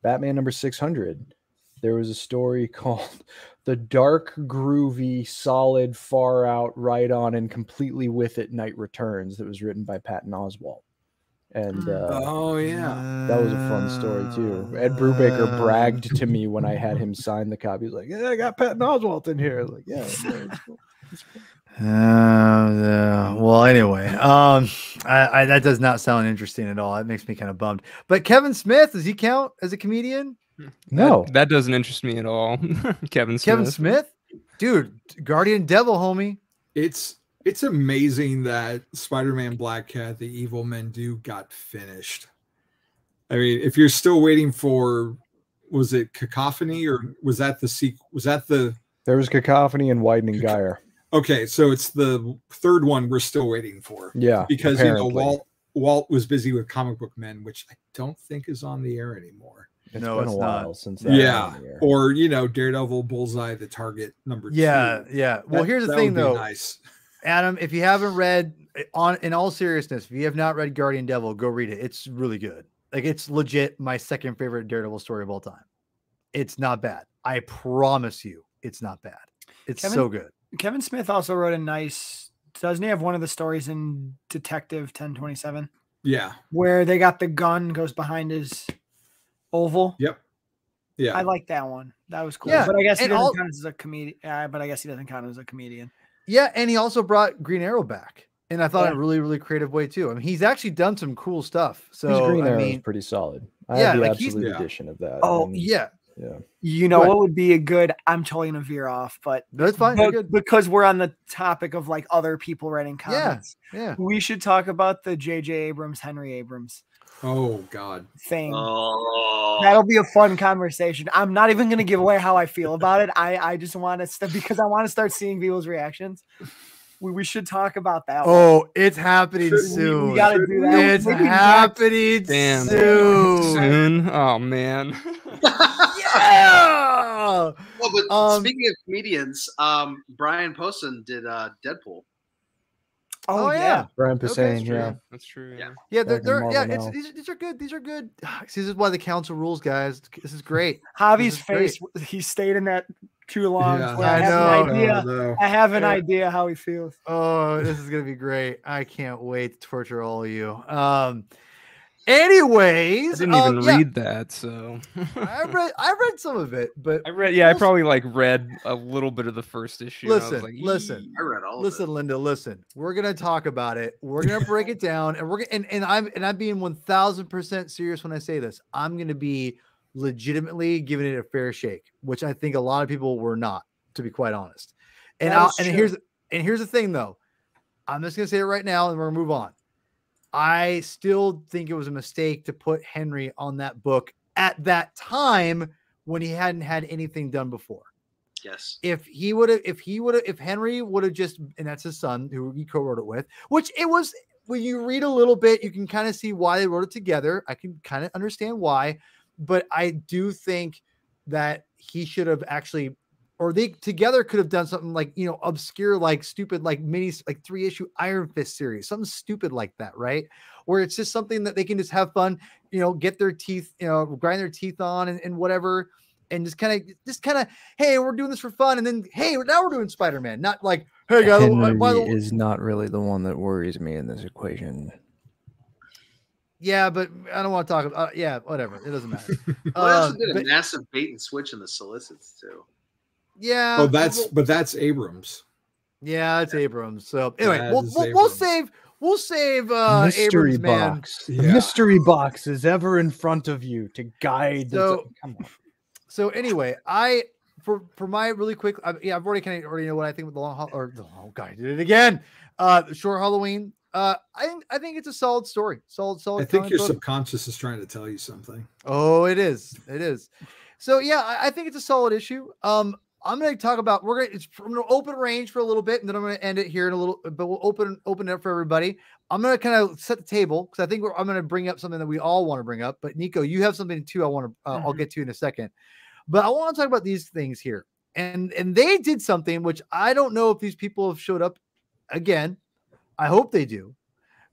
Batman number 600, there was a story called "The Dark, Groovy, Solid, Far Out, Right On, and Completely With It Night Returns" that was written by Patton Oswalt. And that was a fun story too. Ed Brubaker bragged to me when I had him sign the copy. He's like, "Yeah, I got Patton Oswalt in here." I was like, "Yeah, it's cool." Well, anyway, that does not sound interesting at all. That makes me kind of bummed. But Kevin Smith, does he count as a comedian? No, that doesn't interest me at all. Kevin Smith, dude, Guardian Devil, homie. It's amazing that Spider-Man Black Cat, The Evil Men Do got finished. I mean, if you're still waiting for, was it Cacophony, or was that the sequel? There was Cacophony and Widening Gyre. Okay, so it's the third one we're still waiting for. Yeah, because Walt was busy with Comic Book Men, which I don't think is on the air anymore. It's No, been it's a not. while since that. Yeah, year. or Daredevil, Bullseye, the Target number 2. Yeah. Well, here's the that thing, would be though. nice. Adam, if you haven't read, in all seriousness, if you have not read Guardian Devil, go read it. It's really good. Like, it's legit my second favorite Daredevil story of all time. It's not bad. I promise you, it's not bad. It's so good. Kevin Smith also wrote a nice. Doesn't he have one of the stories in Detective 1027? Yeah. Where they got the gun goes behind his oval. Yep. Yeah. I like that one. That was cool. Yeah, But I guess he and doesn't count as a comedian. But I guess he doesn't count as a comedian. Yeah, and he also brought Green Arrow back, and I thought in Yeah. a really, really creative way too. I mean, he's actually done some cool stuff. So His Green I Arrow is mean, pretty solid. I yeah, have the like, he's- absolute Yeah. edition of that. Oh, and- yeah, yeah. You know What? what would be a good? I'm totally gonna veer off, but that's fine. You're good. because we're on the topic of like other people writing Yeah, comments. yeah. We should talk about the J.J. Abrams, Henry Abrams Oh God. thing. Oh, That'll be a fun conversation. I'm not even gonna give away how I feel about it. I just want to because I want to start seeing people's reactions. We should talk about that. one. Oh, it's happening Should we- soon. We gotta do that. It's Maybe happening Damn. soon. Soon. Oh man. Yeah. well, but Um, speaking of comedians, Brian Posehn did Deadpool. Oh, Oh, yeah. yeah. Brian Okay, Posehn, sure. yeah. That's true. Yeah. Yeah, Back in they're yeah. Marvel It's now. these are good. These are good. See, this is why the council rules, guys. This is great. Javi's This is great. face. He stayed in that too long. Yeah. where I I have know. an idea. No. I have an Yeah. idea how he feels. Oh, this is gonna be great. I can't wait to torture all of you. Anyways, I didn't even yeah, read that, so I read some of it, but I read. Yeah, I we'll- probably like read a little bit of the first issue. and I was Listen, like, listen. "Eee." I read all Listen, of it. Linda, listen. We're gonna talk about it. We're gonna break it down, and I'm being 1000% serious when I say this. I'm gonna be legitimately giving it a fair shake, which I think a lot of people were not, to be quite honest. And That is here's the thing though. I'm just gonna say it right now, and we're gonna move on. I still think it was a mistake to put Henry on that book at that time when he hadn't had anything done before. Yes. If Henry would have just, and that's his son who he co-wrote it with, which it was, when you read a little bit, you can kind of see why they wrote it together. I can kind of understand why, but I do think that he should have actually, or they together could have done something like, obscure, like stupid, like mini, like 3-issue Iron Fist series, something stupid like that, right? Where it's just something that they can just have fun, get their teeth, grind their teeth on and whatever. And just kind of, hey, we're doing this for fun. And then, hey, now we're doing Spider-Man. Not like, hey, guys, Henry by the way, is not really the one that worries me in this equation. yeah, but I don't want to talk about, yeah, whatever. It doesn't matter. Well, they also did a but- massive bait and switch in the solicits too. yeah. Oh, that's Abrams. Yeah, it's Abrams. So anyway, That we'll is save Mystery Abrams, man. box. Yeah. The mystery box is ever in front of you to guide. So- Come on. So anyway, for my really quick, I've already know what I think with the I did it again. The short Halloween. I think it's a solid story. Solid. I think comic your book. subconscious is trying to tell you something. Oh, it is. So yeah, I think it's a solid issue. I'm going to talk about. I'm going to open range for a little bit, and then I'm going to end it here in a little. But we'll open it up for everybody. I'm going to kind of set the table because I think I'm going to bring up something that we all want to bring up. But Nico, you have something too. I want to. I'll get to in a second. But I want to talk about these things here, and they did something which I don't know if these people have showed up again. I hope they do,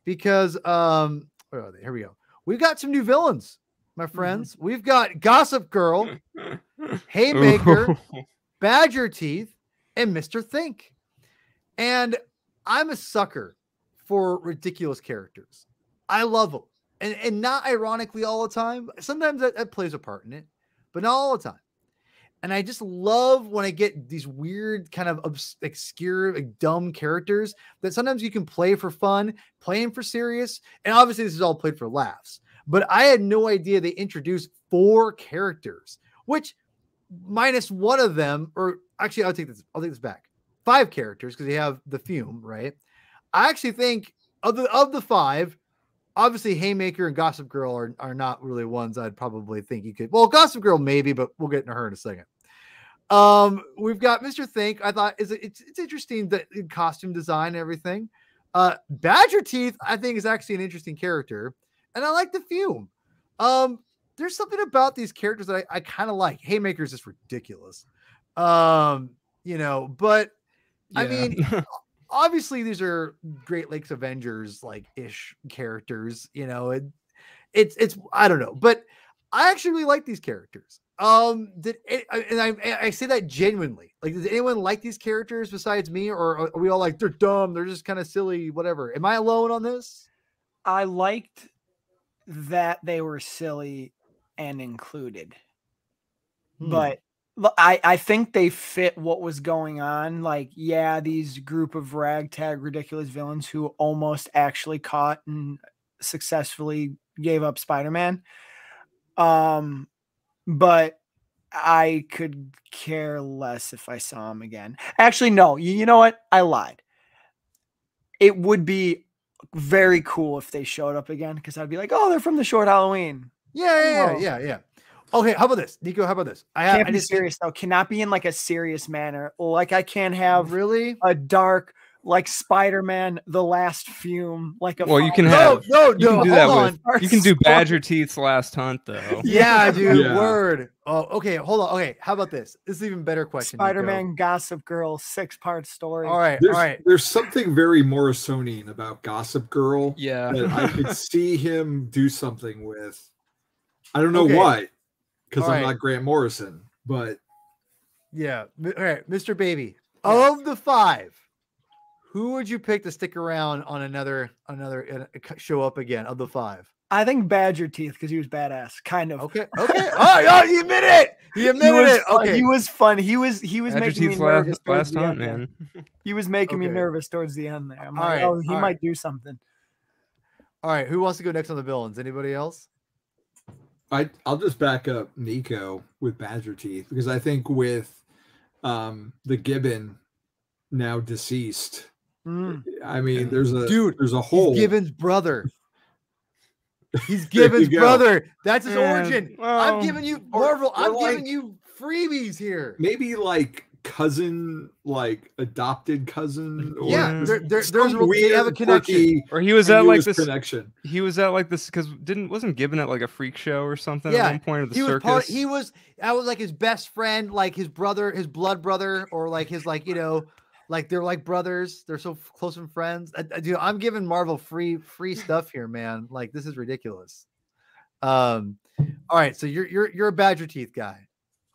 because where are they? Here we go. We've got some new villains, my friends. We've got Gossip Girl, Haymaker, Badger Teeth, and Mr. Think. And I'm a sucker for ridiculous characters. I love them. And not ironically all the time. Sometimes that plays a part in it, but not all the time. And I just love when I get these weird kind of obscure, like, dumb characters that sometimes you can play for fun, playing for serious. And obviously this is all played for laughs. But I had no idea they introduced 4 characters, which minus one of them, or actually I'll take this back. 5 characters, because you have the Fume, right? I actually think of the 5, obviously Haymaker and Gossip Girl are not really ones I'd probably think you could. Well, Gossip Girl maybe, but we'll get into her in a second. We've got Mr. Think. I thought it's interesting, that costume design and everything. Badger Teeth I think is actually an interesting character, and I like the Fume. there's something about these characters that I kind of like. Haymaker is just ridiculous. You know, but I mean, obviously these are Great Lakes Avengers like ish characters, you know, it's I don't know, but I actually really like these characters. And I say that genuinely. Like, does anyone like these characters besides me, or are we all like they're dumb, they're just kind of silly, whatever? Am I alone on this? I liked that they were silly and included, but I think they fit what was going on. Like, yeah, these group of ragtag ridiculous villains who almost actually caught and successfully gave up Spider-Man. But I could care less if I saw him again. Actually, no, you know what? I lied. It would be very cool if they showed up again, because I'd be like, oh, they're from the short Halloween. Yeah. Okay, how about this, Nico? How about this? Can't be serious though. Cannot be in like a serious manner. Like, I can't have really a dark, like Spider-Man, the last fume, like a. Well, you can have no. You can do that with. You can do Badger Teeth's Last Hunt though. Yeah, dude. Yeah. Word. Oh, okay. Hold on. Okay, how about this? This is an even better question. Spider-Man Gossip Girl 6-part story. All right. There's something very Morrisonian about Gossip Girl. Yeah, that I could see him do something with. I don't know what, because I'm not Grant Morrison, but yeah. All right, Mr. Baby. Of the 5, who would you pick to stick around on another show up again of the 5? I think Badger Teeth, because he was badass, kind of. Okay. Oh, you admit it. You admitted it. Okay, he was fun. He was Badger making me Teeth's nervous. Last Hunt, man. He was making me nervous towards the end there. I'm like, he might do something. All right, who wants to go next on the villains? Anybody else? I'll just back up Nico with Badger Teeth, because I think with the Gibbon now deceased, I mean, there's a hole. He's Gibbon's brother. He's Gibbon's brother. That's his origin. Well, I'm giving you Marvel. I'm giving you freebies here. Maybe like cousin, like adopted cousin. Or there's they have a connection. Or he was at like this connection. He was at like this because wasn't Gibbon at like a freak show or something at one point, or the circus? That was like his best friend, like his brother, his blood brother, or like his like, you know, like they're like brothers. They're so close and friends. Dude, I'm giving Marvel free stuff here, man. Like, this is ridiculous. All right, so you're a Badger Teeth guy.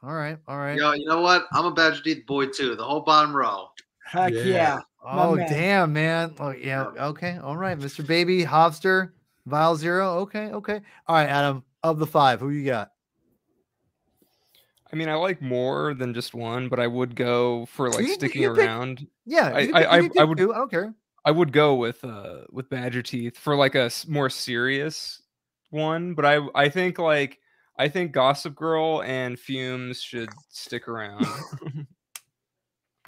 All right. Yo, you know what? I'm a Badger Teeth boy too. The whole bottom row. Heck yeah. Oh, damn, man. Oh, yeah. Okay. All right, Mr. Baby, Hofster, Vile Zero. Okay. All right, Adam. Of the 5, who you got? I mean, I like more than just one, but I would go for like sticking around. Yeah, I would. I don't care. I would go with Badger Teeth for like a more serious one, but I think Gossip Girl and Fumes should stick around.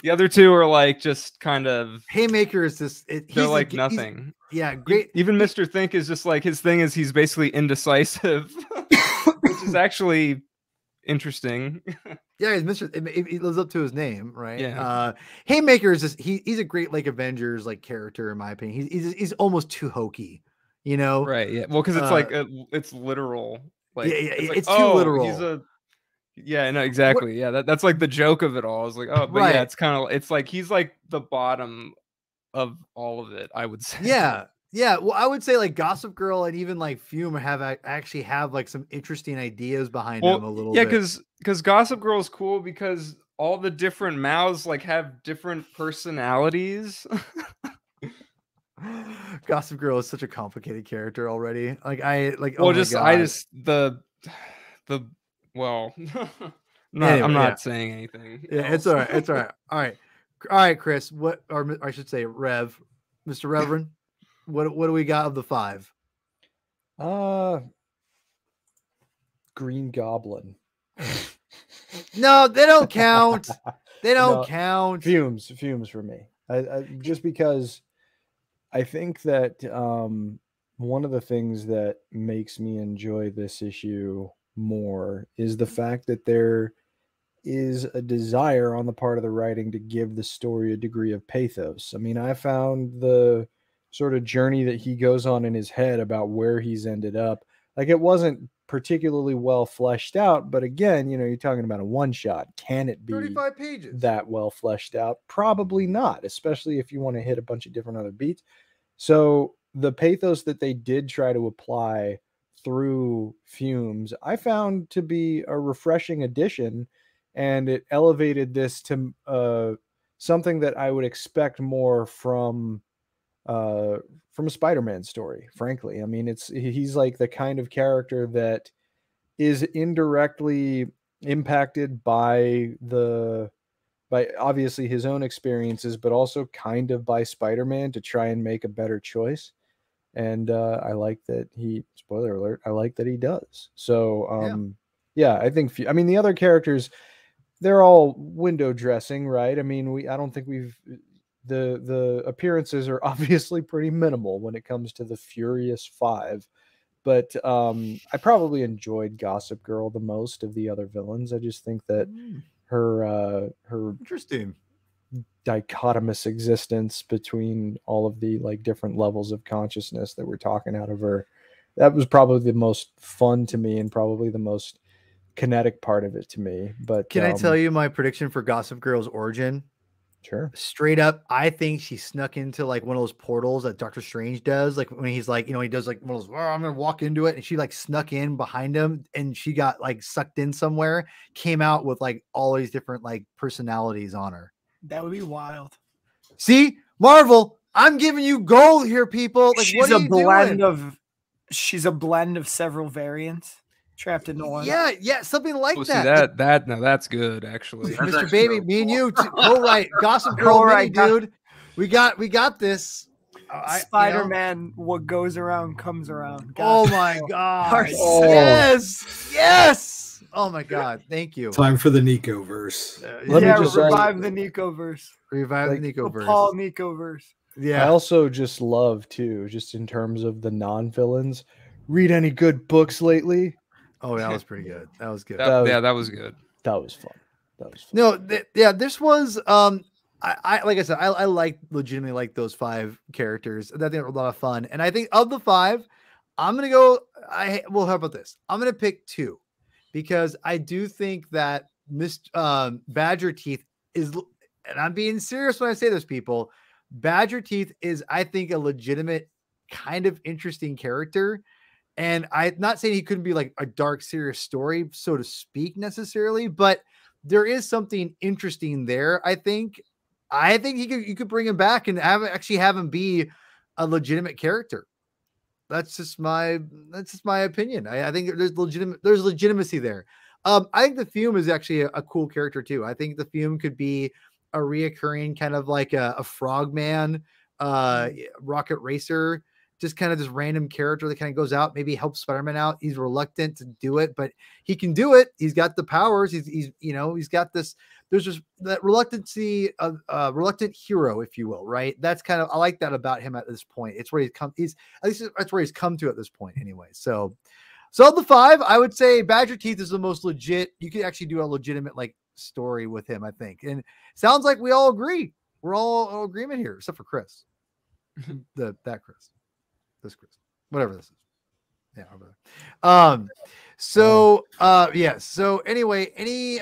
The other two are like just kind of Haymaker is just they're like nothing. Yeah, great. Even Mr. Think is just like his thing is he's basically indecisive, which is actually interesting. Yeah, he's Mr. He lives up to his name, right? Yeah. Haymaker is just he's a great like Avengers like character in my opinion. He's almost too hokey, you know? Right. Yeah. Well, because it's like it's literal. Like, it's too literal. No, exactly. Yeah, that's like the joke of it all. It's like, oh, but yeah, it's kind of, it's like he's like the bottom of all of it, I would say. Yeah. Well, I would say like Gossip Girl and even like Fume actually have like some interesting ideas behind them a little bit. Yeah, because Gossip Girl is cool because all the different mouths like have different personalities. Gossip Girl is such a complicated character already. Like I'm not saying anything. Yeah, it's all right. All right, Chris. What, or I should say, Rev, Mr. Reverend. What do we got of the 5? Green Goblin. No, they don't count. They don't count. Fumes for me. I just because I think that one of the things that makes me enjoy this issue more is the fact that there is a desire on the part of the writing to give the story a degree of pathos. I mean, I found the sort of journey that he goes on in his head about where he's ended up, like, it wasn't particularly well fleshed out. But again, you know, you're talking about a one shot. Can it be 35 pages that well fleshed out? Probably not, especially if you want to hit a bunch of different other beats. So the pathos that they did try to apply through Fumes, I found to be a refreshing addition, and it elevated this to something that I would expect more from a Spider-Man story, frankly. I mean, he's like the kind of character that is indirectly impacted by obviously his own experiences, but also kind of by Spider-Man to try and make a better choice. And I like that spoiler alert, I like that he does. So yeah, I think, I mean, the other characters, they're all window dressing, right? I mean, I don't think the appearances are obviously pretty minimal when it comes to the Furious Five. But I probably enjoyed Gossip Girl the most of the other villains. I just think that her interesting dichotomous existence between all of the like different levels of consciousness that we're talking out of her, that was probably the most fun to me and probably the most kinetic part of it to me. But can I tell you my prediction for Gossip Girl's origin? Sure. Straight up, I think she snuck into like one of those portals that Doctor Strange does. Like when he's like, you know, he does like one of those, oh, I'm gonna walk into it, and she like snuck in behind him, and she got like sucked in somewhere, came out with like all these different like personalities on her. That would be wild. See, Marvel, I'm giving you gold here, people. Like, she's a blend of several variants trapped into one. Yeah, something like that. See, now that's good, actually. Mr. Actually Baby, me and you co-write Gossip Girl mini, dude. We got this. Spider-Man, what goes around comes around. Oh my god. Yes. Oh my god. Thank you. Time for the Nico-verse. Revive the Nico-verse. Revive the Nico-verse. Paul Nico-verse. Yeah. I also just love too, just in terms of the non-villains. Read any good books lately? Oh, that was pretty good. That was good. That was good. That was fun. No, this was I like I said, I legitimately like those 5 characters. I think they were a lot of fun. And I think of the 5, I'm gonna go. Well, how about this? I'm gonna pick 2 because I do think that Badger Teeth is, and I'm being serious when I say this, people. Badger Teeth is, I think, a legitimate kind of interesting character. And I'm not saying he couldn't be like a dark, serious story, so to speak, necessarily, but there is something interesting there. I think you could bring him back and have him be a legitimate character. That's just my opinion. I think there's legitimacy there. I think the Fume is actually a cool character too. I think the Fume could be a reoccurring kind of like a Frogman, Rocket Racer, just kind of this random character that kind of goes out, maybe helps Spider-Man out. He's reluctant to do it, but he can do it. He's got the powers. He's got this, there's just that reluctancy of reluctant hero, if you will, right? That's kind of, I like that about him at this point. It's where at least that's where he's come to at this point anyway. So of the 5, I would say Badger Teeth is the most legit. You could actually do a legitimate like story with him, I think. And sounds like we all agree. We're all in agreement here, except for Chris. Chris. This Chris, whatever this is. Yeah. So anyway, any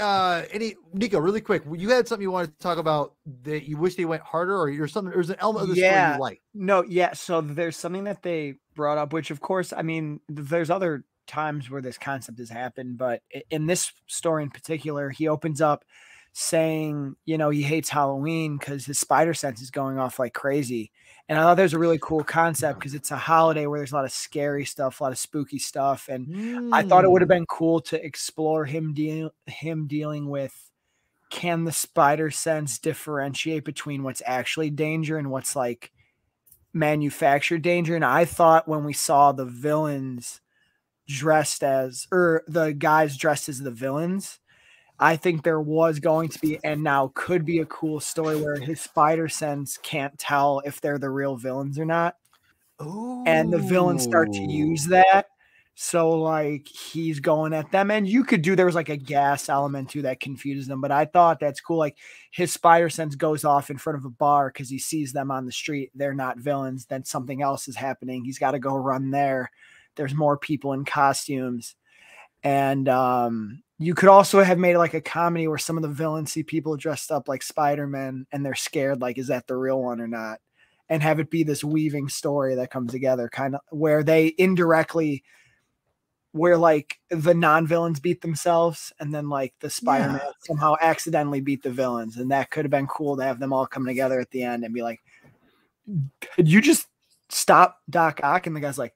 Nico, really quick, you had something you wanted to talk about that you wish they went harder, or there's an element of the story you like? No, yeah. So there's something that they brought up, which of course, I mean, there's other times where this concept has happened, but in this story in particular, he opens up saying, you know, he hates Halloween because his spider sense is going off like crazy. And I thought there's a really cool concept because it's a holiday where there's a lot of scary stuff, a lot of spooky stuff. And I thought it would have been cool to explore him dealing with, can the spider sense differentiate between what's actually danger and what's like manufactured danger? And I thought when we saw the villains the guys dressed as the villains, I think there was going to be, and now could be, a cool story where his spider sense can't tell if they're the real villains or not. Ooh. And the villains start to use that. So like he's going at them, and you could do, there was like a gas element too that confuses them, but I thought that's cool. Like his spider sense goes off in front of a bar because he sees them on the street. They're not villains. Then something else is happening. He's got to go run there. There's more people in costumes. And you could also have made like a comedy where some of the villains see people dressed up like Spider-Man and they're scared, like, is that the real one or not? And have it be this weaving story that comes together, kind of where they indirectly, where like the non-villains beat themselves and then like the Spider-Man somehow accidentally beat the villains. And that could have been cool to have them all come together at the end and be like, did you just stop Doc Ock? And the guy's like,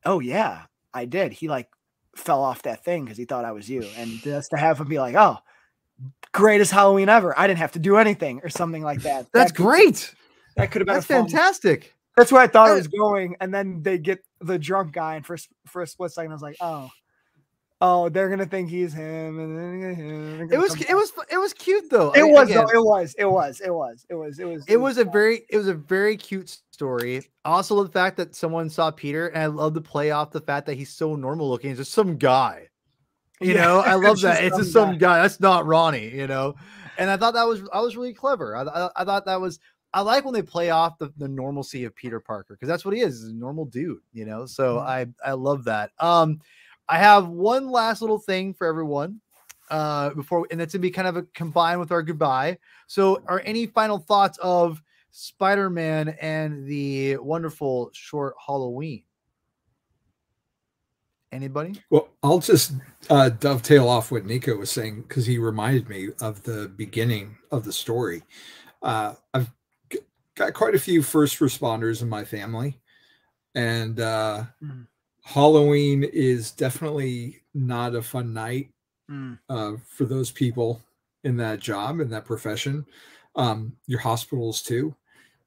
oh yeah, I did. He like fell off that thing because he thought I was you. And just to have him be like, oh, greatest Halloween ever. I didn't have to do anything or something like that. That's great. That could have been That's fantastic. That's where I thought it was going. And then they get the drunk guy, and for a split second, I was like, oh, they're gonna think he's him, and then it was cute though. It was a very cute story. Also, the fact that someone saw Peter, and I love to play off the fact that he's so normal looking. He's just some guy, you know. I love that. It's just some guy. That's not Ronnie, you know. And I thought that was really clever. I thought that was. I like when they play off the normalcy of Peter Parker, because that's what he is. He's a normal dude, you know. So I love that. I have one last little thing for everyone before, and that's gonna be kind of a combined with our goodbye. So, are any final thoughts of Spider-Man and the wonderful short Halloween? Anybody? Well, I'll just dovetail off what Nico was saying, because he reminded me of the beginning of the story. I've got quite a few first responders in my family, and Halloween is definitely not a fun night for those people in that job, in that profession. Your hospitals too.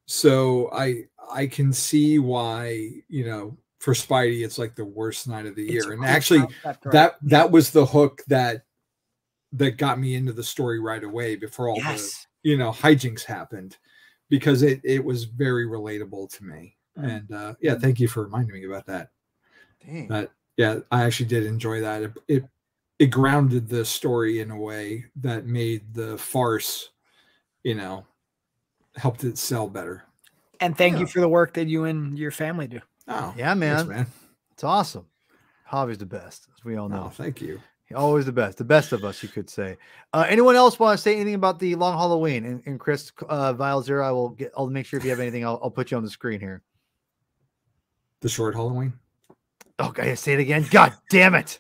So I can see why, you know, for Spidey, it's like the worst night of the year. And actually that was the hook that got me into the story right away before all the, you know, hijinks happened, because it was very relatable to me. And thank you for reminding me about that. Dang. I actually did enjoy that. It grounded the story in a way that made the farce, you know, helped it sell better. And thank you for the work that you and your family do. Oh, yeah, man. Thanks, man. It's awesome. Javi's the best, as we all know. Oh, thank you. Always the best of us, you could say. Anyone else want to say anything about the Long Halloween? And Chris, Vial Zero, I'll make sure if you have anything, I'll put you on the screen here. The short Halloween. Okay, say it again. God damn it!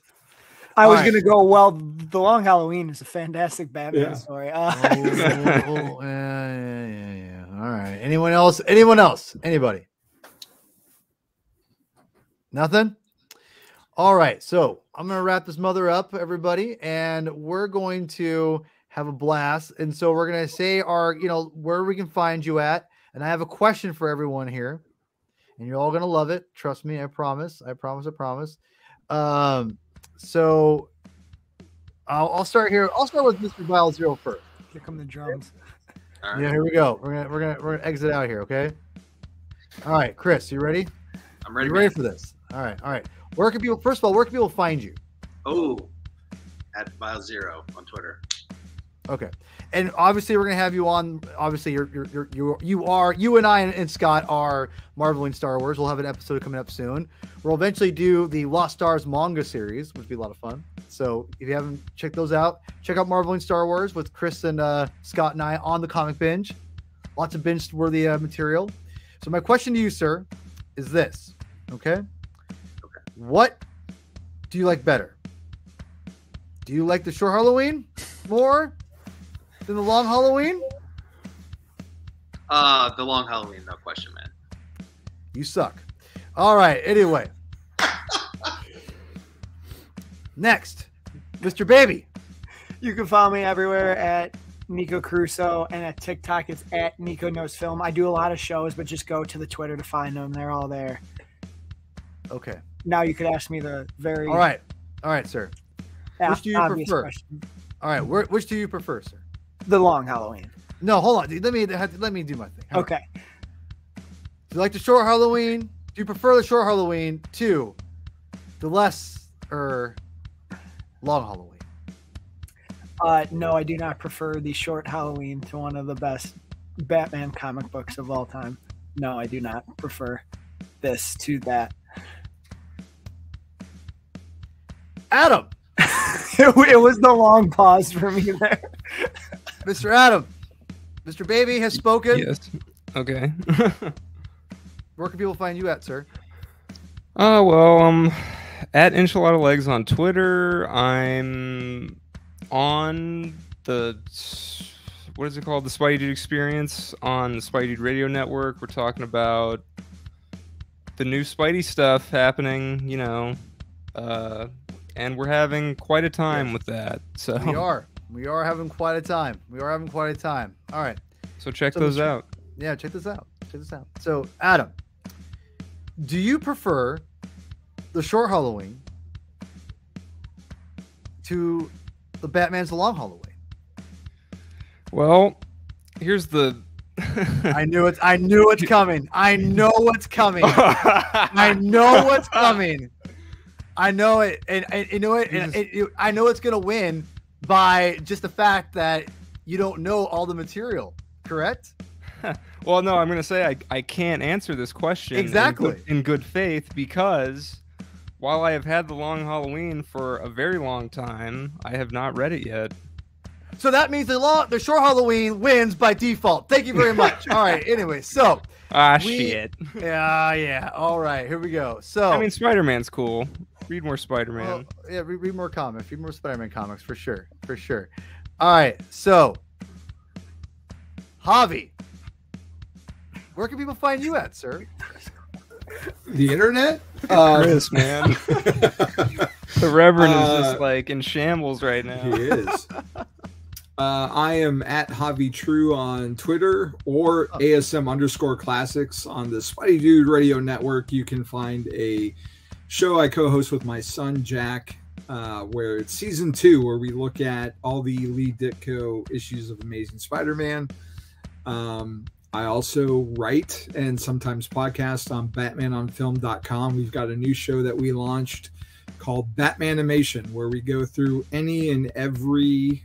I was gonna go. Well, the Long Halloween is a fantastic Batman story. Yeah. All right. Anyone else? Anybody? Nothing. All right, so I'm going to wrap this mother up, everybody, and we're going to have a blast. And so we're going to say where we can find you at. And I have a question for everyone here, and you're all going to love it. Trust me. I promise. So I'll start here. I'll start with Mr. Vial Zero first. Here come the drums. All right. Yeah, here we go. We're gonna exit out here. Okay. All right, Chris, you ready? I'm ready. You ready for this? All right. Where can people find you? Oh, at Vial Zero on Twitter. Okay. And obviously we're gonna have you on. Obviously, you and I and Scott are marveling Star Wars. We'll have an episode coming up soon. We'll eventually do the Lost Stars manga series, which will be a lot of fun. So if you haven't checked those out, check out Marveling Star Wars with Chris and Scott and I on the Comic Binge. Lots of binge-worthy material. So my question to you, sir, is this. Okay. What do you like better? Do you like the short Halloween more than the long Halloween? The long Halloween, no question, man. You suck. All right. Anyway. Next, Mr. Baby. You can follow me everywhere at Nico Crusoe, and at TikTok it's at Nico Knows Film. I do a lot of shows, but just go to the Twitter to find them. They're all there. Okay. Now you could ask me the very. All right, sir. Which do you prefer? Question. All right, which do you prefer, sir? The long Halloween. No, hold on. Dude. Let me do my thing. Okay. Do you like the short Halloween? Do you prefer the short Halloween to the less long Halloween? No, I do not prefer the short Halloween to one of the best Batman comic books of all time. No, I do not prefer this to that. Adam. It was the long pause for me there. Mr. Adam, Mr. Baby has spoken. Yes. Okay. Where can people find you at, sir? Well, at Enchilada Legs on Twitter. I'm on the, what is it called? The Spidey Dude Experience on the Spidey Dude Radio Network. We're talking about the new Spidey stuff happening, you know, and we're having quite a time with that. So we are having quite a time. All right. So check those out. Yeah, check this out. So, Adam, do you prefer the short Halloween to the Batman's The Long Halloween? Well, here's the I knew it's coming. I know what's coming. I know it, and you know it, and I know it's gonna win by just the fact that you don't know all the material. Correct? Well, no, I'm gonna say I can't answer this question exactly in good faith, because while I have had The Long Halloween for a very long time, I have not read it yet. So that means the short Halloween wins by default. Thank you very much. All right. Anyway, so shit. Yeah. All right. Here we go. So I mean, Spider-Man's cool. Read more Spider-Man. Well, yeah, read more comics. Read more Spider-Man comics for sure. All right. So, Javi, where can people find you at, sir? The internet? Chris, man. The Reverend is just like in shambles right now. He is. I am at Javi True on Twitter or ASM_classics on the Spidey Dude Radio Network. You can find a show I co-host with my son Jack, where it's season 2, where we look at all the Lee Ditko issues of Amazing Spider-Man. I also write and sometimes podcast on BatmanOnFilm.com. We've got a new show that we launched called Batmanimation, where we go through any and every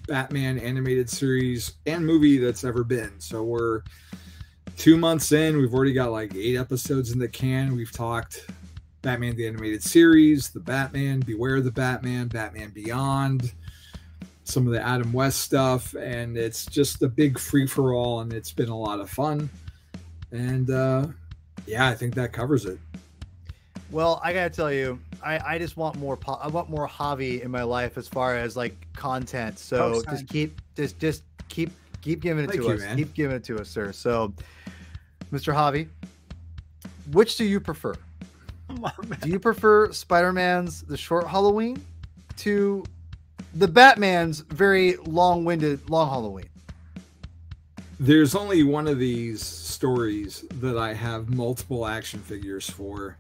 Batman animated series and movie that's ever been. So we're 2 months in. We've already got like 8 episodes in the can. We've talked Batman the Animated Series, The Batman, Beware the Batman, Batman Beyond, some of the Adam West stuff, and it's just a big free-for-all, and it's been a lot of fun. And yeah, I think that covers it. Well, I gotta tell you, I just want more. I want more Javi in my life as far as like content. So just keep giving it to us. Man. Keep giving it to us, sir. So, Mr. Javi, which do you prefer? Do you prefer Spider-Man's The Short Halloween to the Batman's very long-winded Long Halloween? There's only one of these stories that I have multiple action figures for,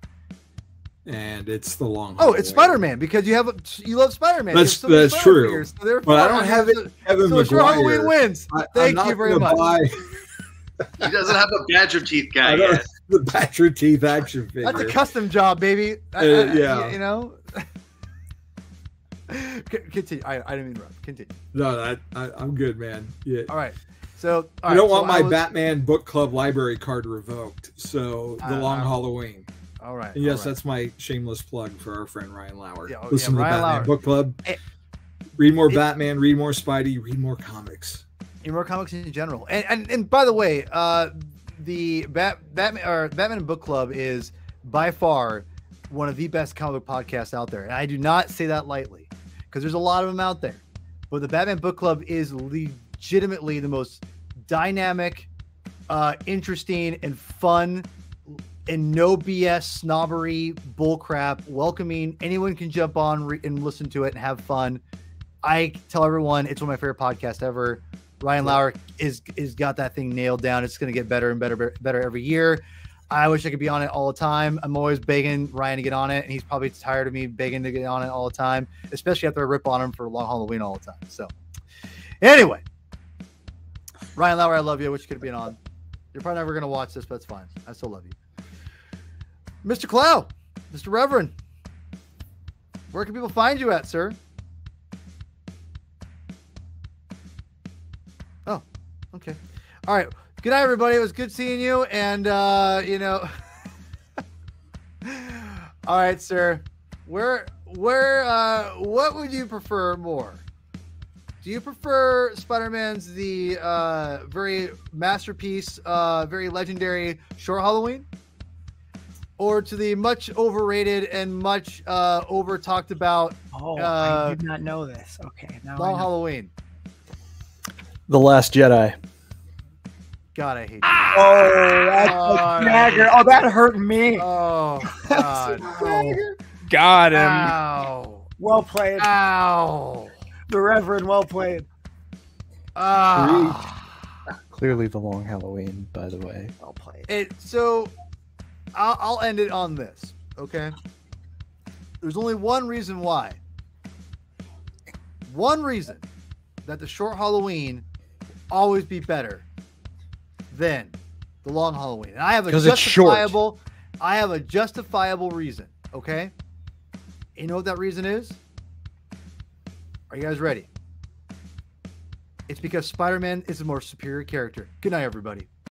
and it's the Long Halloween. Oh, it's Spider-Man, because you love Spider-Man. That's true. Figures, so but I don't have it. Kevin so Short Halloween wins. Thank you very much. He doesn't have a Badger Teeth guy yet. The Badger Teeth action figure. That's a custom job, baby. Yeah. You know. Continue. I didn't interrupt. Continue. No, I'm good, man. Yeah. All right. So I don't want my Batman book club library card revoked. So the Long Halloween. All right. And yes, all right. That's my shameless plug for our friend Ryan Lauer. Yeah, Listen to the Ryan Batman Lauer. book club. Read more Batman. Read more Spidey. Read more comics. Read more comics in general. And by the way, the Batman book club is by far one of the best comic book podcasts out there, and I do not say that lightly, because there's a lot of them out there. But the Batman book club is legitimately the most dynamic, interesting, and fun, and no BS snobbery bullcrap. Welcoming. Anyone can jump on and listen to it and have fun. I tell everyone it's one of my favorite podcasts ever. Ryan Lauer is got that thing nailed down. It's going to get better and better every year. I wish I could be on it all the time. I'm always begging Ryan to get on it, and he's probably tired of me begging to get on it all the time, especially after I rip on him for Long Halloween all the time. So, anyway, Ryan Lauer, I love you. I wish you could have been on. You're probably never going to watch this, but it's fine. I still love you. Mr. Clow, Mr. Reverend, where can people find you at, sir? Oh, okay. All right. Good night, everybody. It was good seeing you. And, you know, all right, sir. Where what would you prefer more? Do you prefer Spider-Man's the very masterpiece, very legendary Short Halloween, or to the much overrated and much over talked about? I did not know this. Okay, now Long Halloween. The Last Jedi. God, I hate you. Oh, that's a dagger. Oh, that hurt me. Oh, God. Got him. Ow. Well played. Ow. The Reverend, well played. Clearly the Long Halloween, by the way. Well played. So I'll end it on this, okay? There's only one reason why. One reason that the Short Halloween will always be better than the Long Halloween. And I have a justifiable reason, okay? You know what that reason is? Are you guys ready? It's because Spider-Man is a more superior character. Good night, everybody.